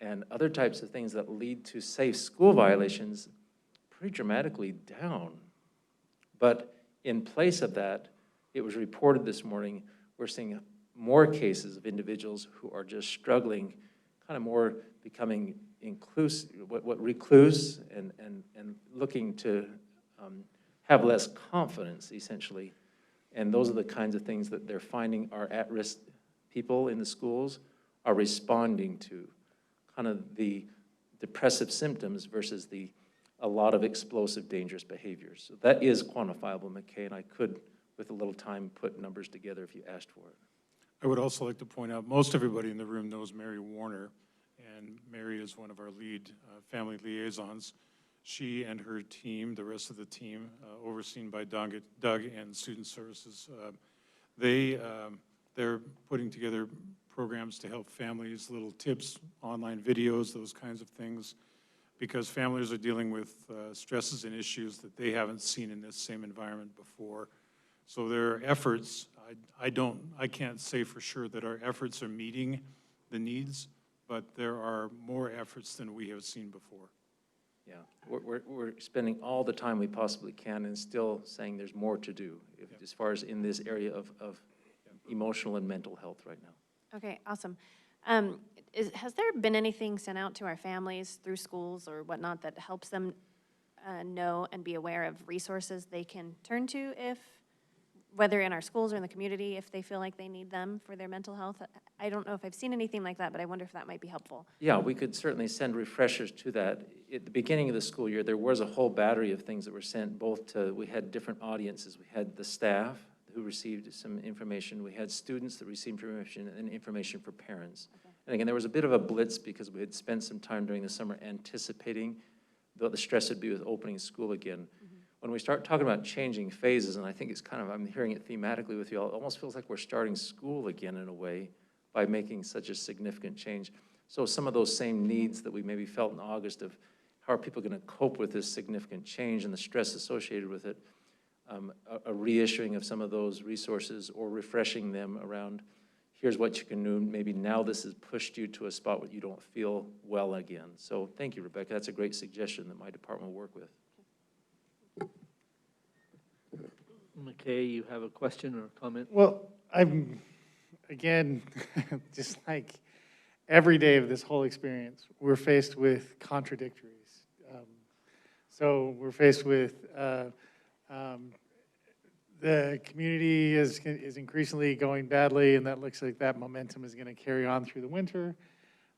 N: and other types of things that lead to safe school violations pretty dramatically down. But in place of that, it was reported this morning, we're seeing more cases of individuals who are just struggling, kind of more becoming inclusive, recluse and looking to have less confidence, essentially. And those are the kinds of things that they're finding are at-risk people in the schools are responding to, kind of the depressive symptoms versus a lot of explosive, dangerous behaviors. So that is quantifiable, McKay, and I could, with a little time, put numbers together if you asked for it.
D: I would also like to point out, most everybody in the room knows Mary Warner, and Mary is one of our lead family liaisons. She and her team, the rest of the team, overseen by Doug and Student Services, they're putting together programs to help families, little tips, online videos, those kinds of things, because families are dealing with stresses and issues that they haven't seen in this same environment before. So their efforts, I can't say for sure that our efforts are meeting the needs, but there are more efforts than we have seen before.
N: Yeah, we're spending all the time we possibly can and still saying there's more to do as far as in this area of emotional and mental health right now.
A: Okay, awesome. Has there been anything sent out to our families through schools or whatnot that helps them know and be aware of resources they can turn to whether in our schools or in the community, if they feel like they need them for their mental health? I don't know if I've seen anything like that, but I wonder if that might be helpful.
N: Yeah, we could certainly send refreshers to that. At the beginning of the school year, there was a whole battery of things that were sent we had different audiences. We had the staff who received some information. We had students that received information and information for parents. Okay. And again, there was a bit of a blitz because we had spent some time during the summer anticipating what the stress would be with opening school again. Mm-hmm. When we start talking about changing phases, and I think it's kind of, I'm hearing it thematically with you all, it almost feels like we're starting school again in a way by making such a significant change. So some of those same needs that we maybe felt in August of how are people going to cope with this significant change and the stress associated with it, a reissuing of some of those resources or refreshing them around, here's what you can do, maybe now this has pushed you to a spot where you don't feel well again. So thank you, Rebecca. That's a great suggestion that my department will work with.
B: McKay, you have a question or a comment?
H: Well, I'm, again, just like every day of this whole experience, we're faced with contradictories. So we're faced with the community is increasingly going badly, and that looks like that momentum is going to carry on through the winter.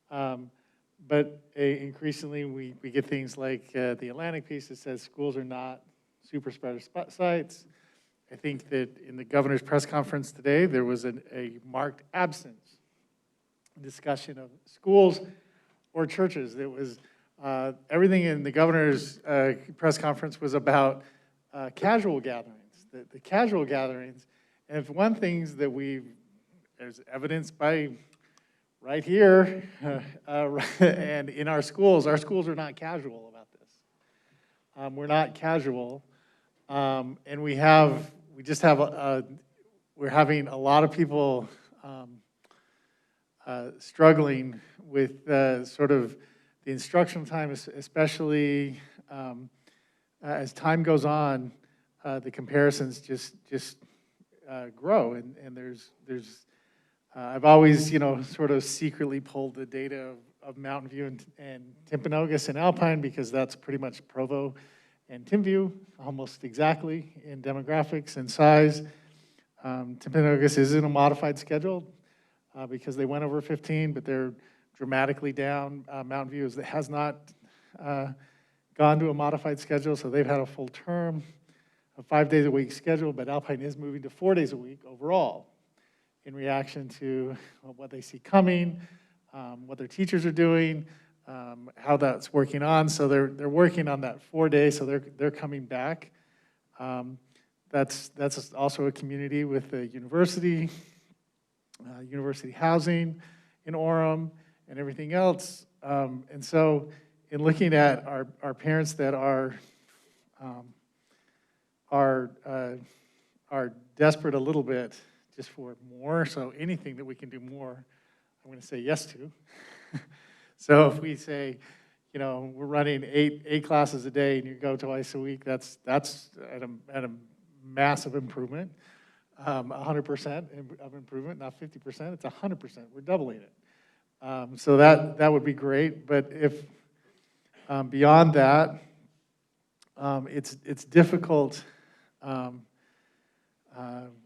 H: But increasingly, we get things like the Atlantic piece that says schools are not super spreader sites. I think that in the governor's press conference today, there was a marked absence discussion of schools or churches. It was everything in the governor's press conference was about casual gatherings, the casual gatherings. And if one thing that there's evidence by right here and in our schools are not casual about this. We're not casual. And we're having a lot of people struggling with sort of the instructional time, especially as time goes on, the comparisons just grow. And there's I've always, sort of secretly pulled the data of Mountain View and Timpanogos and Alpine because that's pretty much Provo and Timview, almost exactly in demographics and size. Timpanogos is in a modified schedule because they went over 15, but they're dramatically down. Mountain View has not gone to a modified schedule, so they've had a full term, a 5 days a week schedule, but Alpine is moving to 4 days a week overall in reaction to what they see coming, what their teachers are doing, how that's working on. So they're working on that 4 days, so they're coming back. That's also a community with a university housing in Orem and everything else. And so in looking at our parents that are desperate a little bit just for more, so anything that we can do more, I'm going to say yes to. So if we say, you know, we're running eight classes a day and you go twice a week, that's at a massive improvement. 100% of improvement, not 50%, it's 100%. We're doubling it. So that would be great. But if beyond that, it's difficult.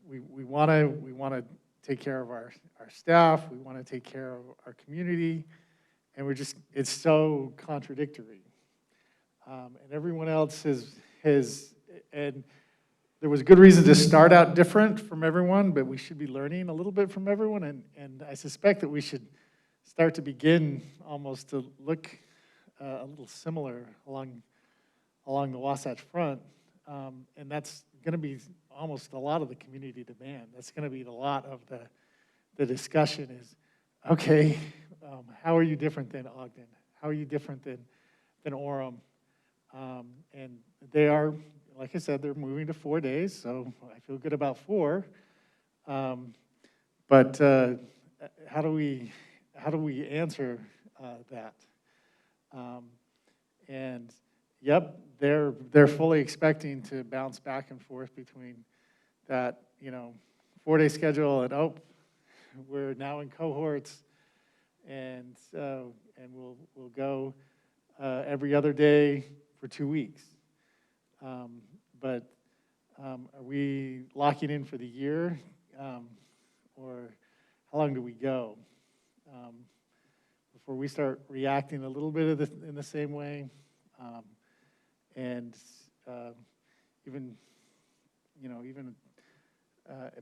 H: We want to take care of our staff. We want to take care of our community, and it's so contradictory. And everyone else has, and there was good reason to start out different from everyone, but we should be learning a little bit from everyone, and I suspect that we should start to begin almost to look a little similar along the Wasatch Front, and that's going to be almost a lot of the community demand. That's going to be a lot of the discussion is, okay, how are you different than Ogden? How are you different than Orem? And they are, like I said, they're moving to 4 days, so I feel good about 4. But how do we answer that? And yep, they're fully expecting to bounce back and forth between that, 4-day schedule and we're now in cohorts, and we'll go every other day for 2 weeks. But are we locking in for the year, or how long do we go before we start reacting a little bit in the same way? And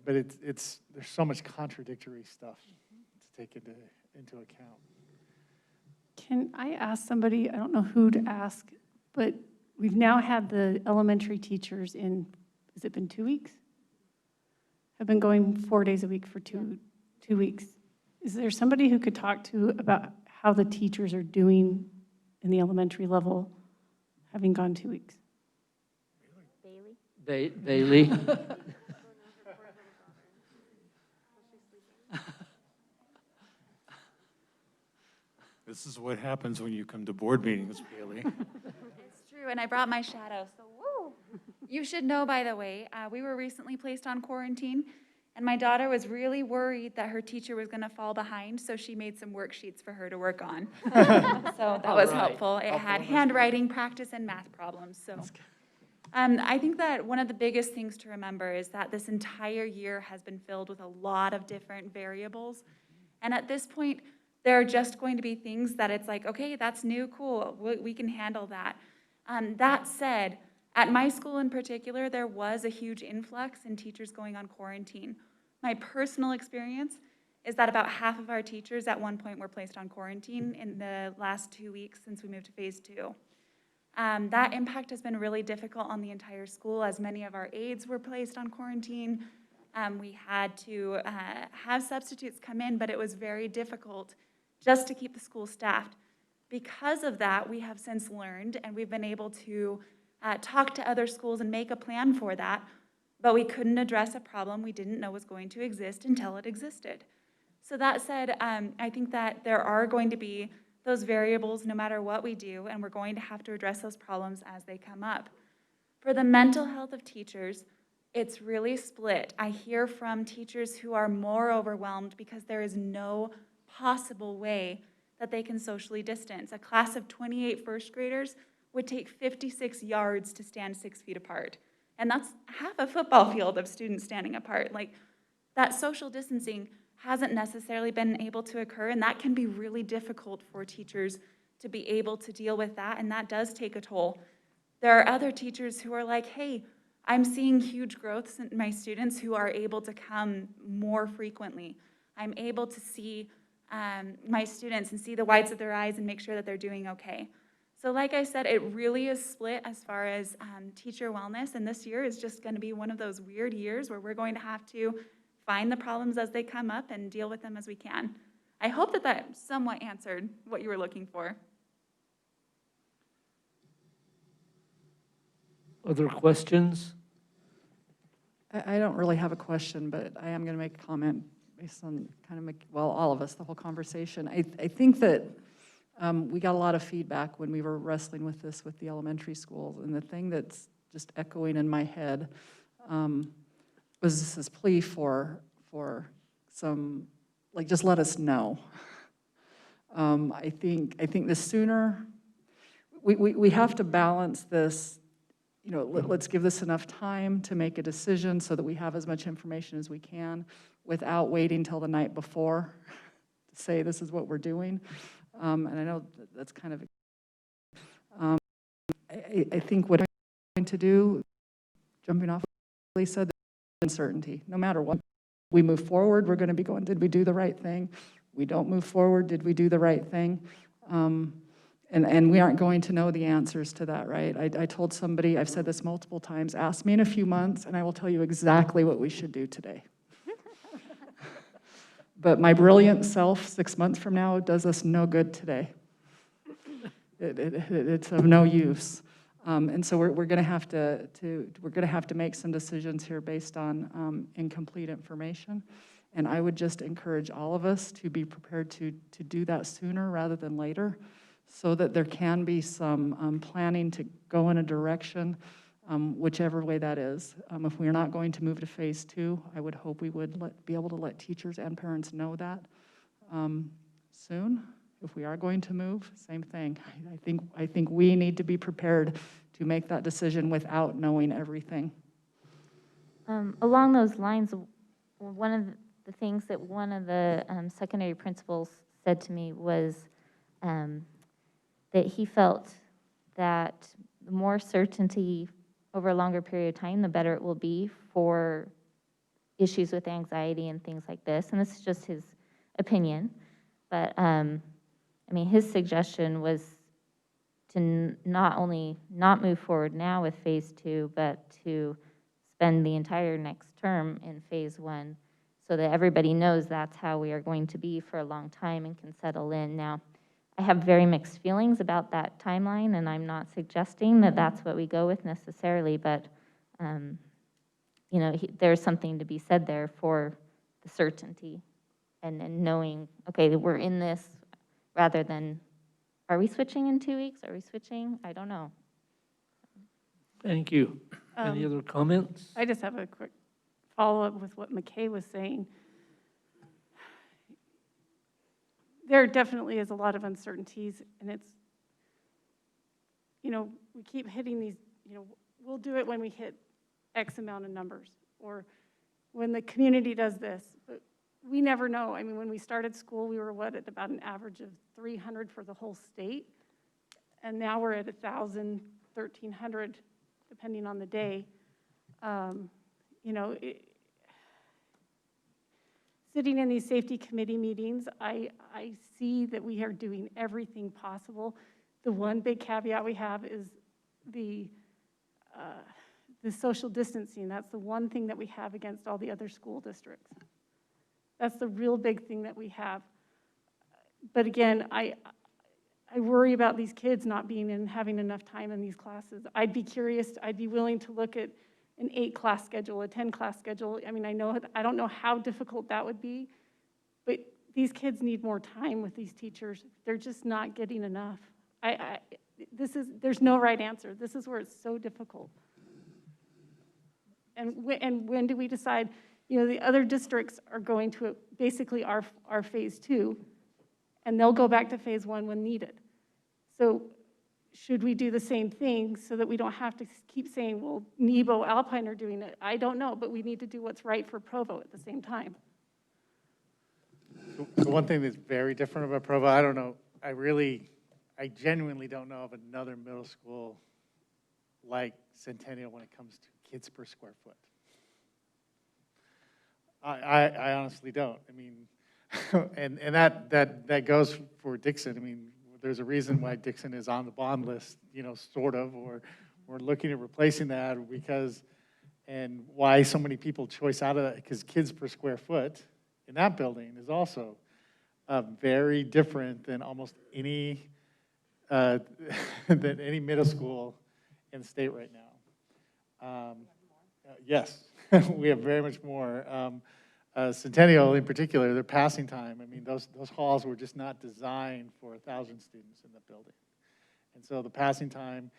H: but there's so much contradictory stuff to take into account.
C: Can I ask somebody, I don't know who to ask, but we've now had the elementary teachers has it been 2 weeks? Have been going 4 days a week for two weeks. Is there somebody who could talk to about how the teachers are doing in the elementary level, having gone 2 weeks?
B: Bailey?
D: This is what happens when you come to board meetings, Bailey.
O: It's true, and I brought my shadow, so woo! You should know, by the way, we were recently placed on quarantine, and my daughter was really worried that her teacher was going to fall behind, so she made some worksheets for her to work on. So that was helpful. It had handwriting practice and math problems. So I think that one of the biggest things to remember is that this entire year has been filled with a lot of different variables, and at this point, there are just going to be things that it's like, okay, that's new, cool, we can handle that. That said, at my school in particular, there was a huge influx in teachers going on quarantine. My personal experience is that about half of our teachers at one point were placed on quarantine in the last 2 weeks since we moved to phase 2. That impact has been really difficult on the entire school, as many of our aides were placed on quarantine. We had to have substitutes come in, but it was very difficult just to keep the school staffed. Because of that, we have since learned, and we've been able to talk to other schools and make a plan for that, but we couldn't address a problem we didn't know was going to exist until it existed. So that said, I think that there are going to be those variables no matter what we do, and we're going to have to address those problems as they come up. For the mental health of teachers, it's really split. I hear from teachers who are more overwhelmed because there is no possible way that they can socially distance. A class of 28 first graders would take 56 yards to stand 6 feet apart. And that's half a football field of students standing apart. Like, that social distancing hasn't necessarily been able to occur, and that can be really difficult for teachers to be able to deal with that, and that does take a toll. There are other teachers who are like, hey, I'm seeing huge growths in my students who are able to come more frequently. I'm able to see my students and see the whites of their eyes and make sure that they're doing okay. So like I said, it really is split as far as teacher wellness, and this year is just going to be one of those weird years where we're going to have to find the problems as they come up and deal with them as we can. I hope that that somewhat answered what you were looking for.
B: Other questions?
L: I don't really have a question, but I am going to make a comment based on all of us, the whole conversation. I think that we got a lot of feedback when we were wrestling with this with the elementary schools. And the thing that's just echoing in my head was this plea for some, like, just let us know. I think the sooner, we have to balance this, you know, let's give this enough time to make a decision so that we have as much information as we can without waiting till the night before to say this is what we're doing. And I know that's kind of, I think what I'm going to do, jumping off what Lisa said, uncertainty. No matter what we move forward, we're going to be going, did we do the right thing? We don't move forward, did we do the right thing? And we aren't going to know the answers to that, right? I told somebody, I've said this multiple times, ask me in a few months and I will tell you exactly what we should do today. But my brilliant self 6 months from now does us no good today. It's of no use. And so we're going to have to make some decisions here based on incomplete information. And I would just encourage all of us to be prepared to do that sooner rather than later, so that there can be some planning to go in a direction, whichever way that is. If we're not going to move to phase 2, I would hope we would be able to let teachers and parents know that soon. If we are going to move, same thing. I think we need to be prepared to make that decision without knowing everything.
F: Along those lines, one of the things that one of the secondary principals said to me was that he felt that the more certainty over a longer period of time, the better it will be for issues with anxiety and things like this. And this is just his opinion. But, I mean, his suggestion was to not only not move forward now with phase 2, but to spend the entire next term in phase 1 so that everybody knows that's how we are going to be for a long time and can settle in. Now, I have very mixed feelings about that timeline, and I'm not suggesting that that's what we go with necessarily, but, you know, there's something to be said there for the certainty and knowing, okay, we're in this rather than, are we switching in 2 weeks? Are we switching? I don't know.
B: Thank you. Any other comments?
C: I just have a quick follow-up with what McKay was saying. There definitely is a lot of uncertainties, and it's, you know, we keep hitting these, you know, we'll do it when we hit X amount of numbers, or when the community does this, but we never know. I mean, when we started school, we were at about an average of 300 for the whole state, and now we're at 1,000, 1,300, depending on the day. You know, sitting in these safety committee meetings, I see that we are doing everything possible. The one big caveat we have is the social distancing. That's the one thing that we have against all the other school districts. That's the real big thing that we have. But again, I worry about these kids not being in, having enough time in these classes. I'd be curious, I'd be willing to look at an 8-class schedule, a 10-class schedule. I mean, I don't know how difficult that would be, but these kids need more time with these teachers. They're just not getting enough. There's no right answer. This is where it's so difficult. And when do we decide, you know, the other districts are going to basically our phase 2, and they'll go back to phase 1 when needed. So should we do the same thing so that we don't have to keep saying, well, Nebo, Alpine are doing it? I don't know, but we need to do what's right for Provo at the same time.
H: So one thing that's very different about Provo, I don't know, I genuinely don't know of another middle school like Centennial when it comes to kids per square foot. I honestly don't. I mean, and that goes for Dixon. I mean, there's a reason why Dixon is on the bond list, you know, sort of, or we're looking at replacing that because, and why so many people choice out of that, because kids per square foot in that building is also very different than almost any, than any middle school in the state right now. Yes, we have very much more. Centennial in particular, their passing time, I mean, those halls were just not designed for 1,000 students in the building. And so the passing time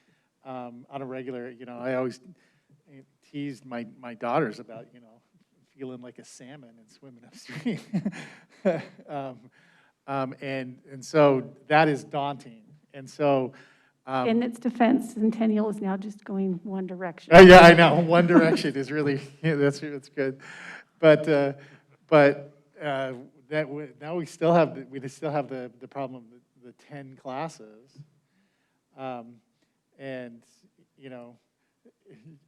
H: on a regular, I always teased my daughters about, feeling like a salmon and swimming upstream. And so that is daunting. And so.
C: In its defense, Centennial is now just going one direction.
H: Yeah, I know. One direction is really, that's good. But now we still have the problem of the 10 classes. And,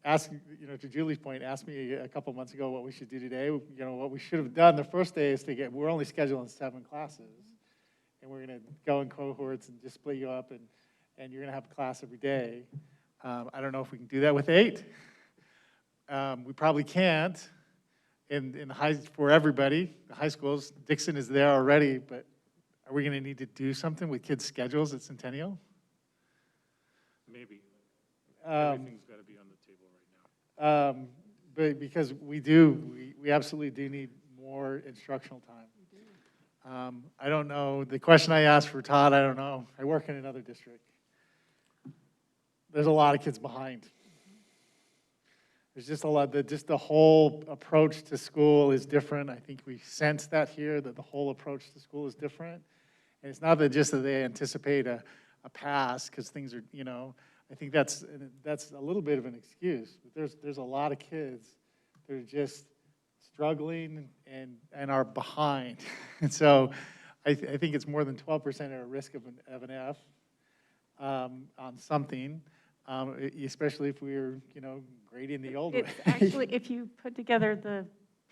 H: to Julie's point, asked me a couple months ago what we should do today. What we should have done the first day is we're only scheduling 7 classes. And we're going to go in cohorts and just split you up, and you're going to have a class every day. I don't know if we can do that with 8. We probably can't for everybody, the high schools. Dixon is there already, but are we going to need to do something with kids' schedules at Centennial?
D: Maybe. Everything's got to be on the table right now.
H: But because we absolutely do need more instructional time. I don't know, the question I asked for Todd, I don't know. I work in another district. There's a lot of kids behind. There's just a lot, just the whole approach to school is different. I think we sense that here, that the whole approach to school is different. And it's not just that they anticipate a pass because things are, I think that's a little bit of an excuse. There's a lot of kids that are just struggling and are behind. And so I think it's more than 12% are at risk of an F on something, especially if we're, grading the old way.
C: It's actually, if you put together the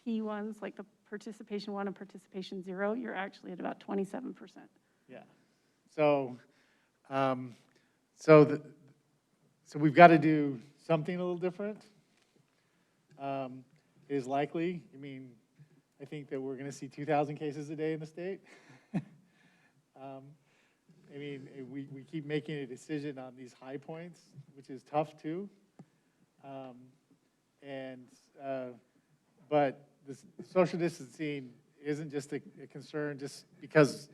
C: P1s, like the participation 1 and participation 0, you're actually at about 27%.
H: Yeah. So, so we've got to do something a little different. It is likely. I think that we're going to see 2,000 cases a day in the state. We keep making a decision on these high points, which is tough too. But the social distancing isn't just a concern just because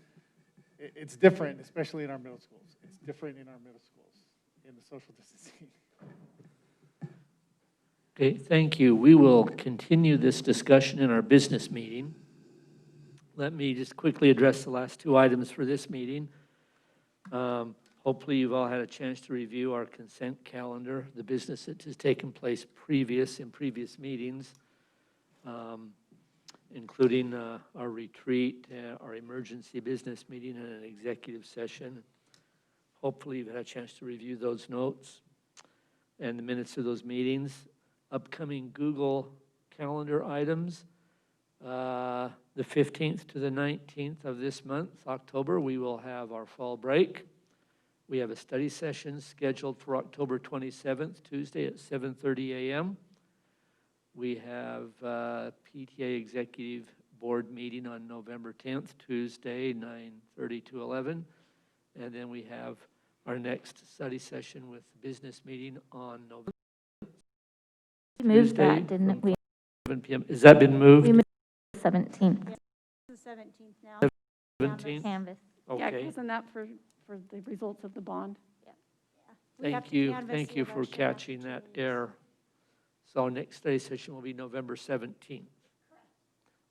H: it's different, especially in our middle schools. It's different in our middle schools in the social distancing.
B: Okay, thank you. We will continue this discussion in our business meeting. Let me just quickly address the last 2 items for this meeting. Hopefully you've all had a chance to review our consent calendar, the business that has taken place in previous meetings, including our retreat, our emergency business meeting, and an executive session. Hopefully you've had a chance to review those notes and the minutes of those meetings. Upcoming Google Calendar items, the 15th to the 19th of this month, October, we will have our fall break. We have a study session scheduled for October 27th, Tuesday at 7:30 a.m. We have a PTA Executive Board meeting on November 10th, Tuesday, 9:30 to 11. And then we have our next study session with the business meeting on November.
F: We moved that, didn't we?
B: 7 p.m. Has that been moved?
F: We moved to the 17th.
J: It's the 17th now.
B: 17th?
F: Canvas.
C: Yeah,
B: Okay.
C: wasn't that for the results of the bond?
J: We have
B: Thank
J: to
B: you.
J: canvass
B: Thank
J: the
B: you for
J: election
B: catching
J: after
B: that
J: 2 weeks.
B: error. So our next study session will be November 17th.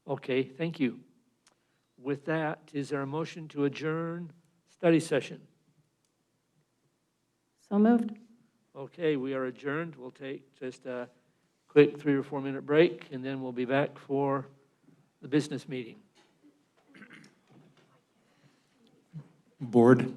B: Okay, thank you. With that, is there a motion to adjourn study session?
C: So moved.
B: Okay, we are adjourned. We'll take just a quick 3 or 4 minute break, and then we'll be back for the business meeting.
D: Board,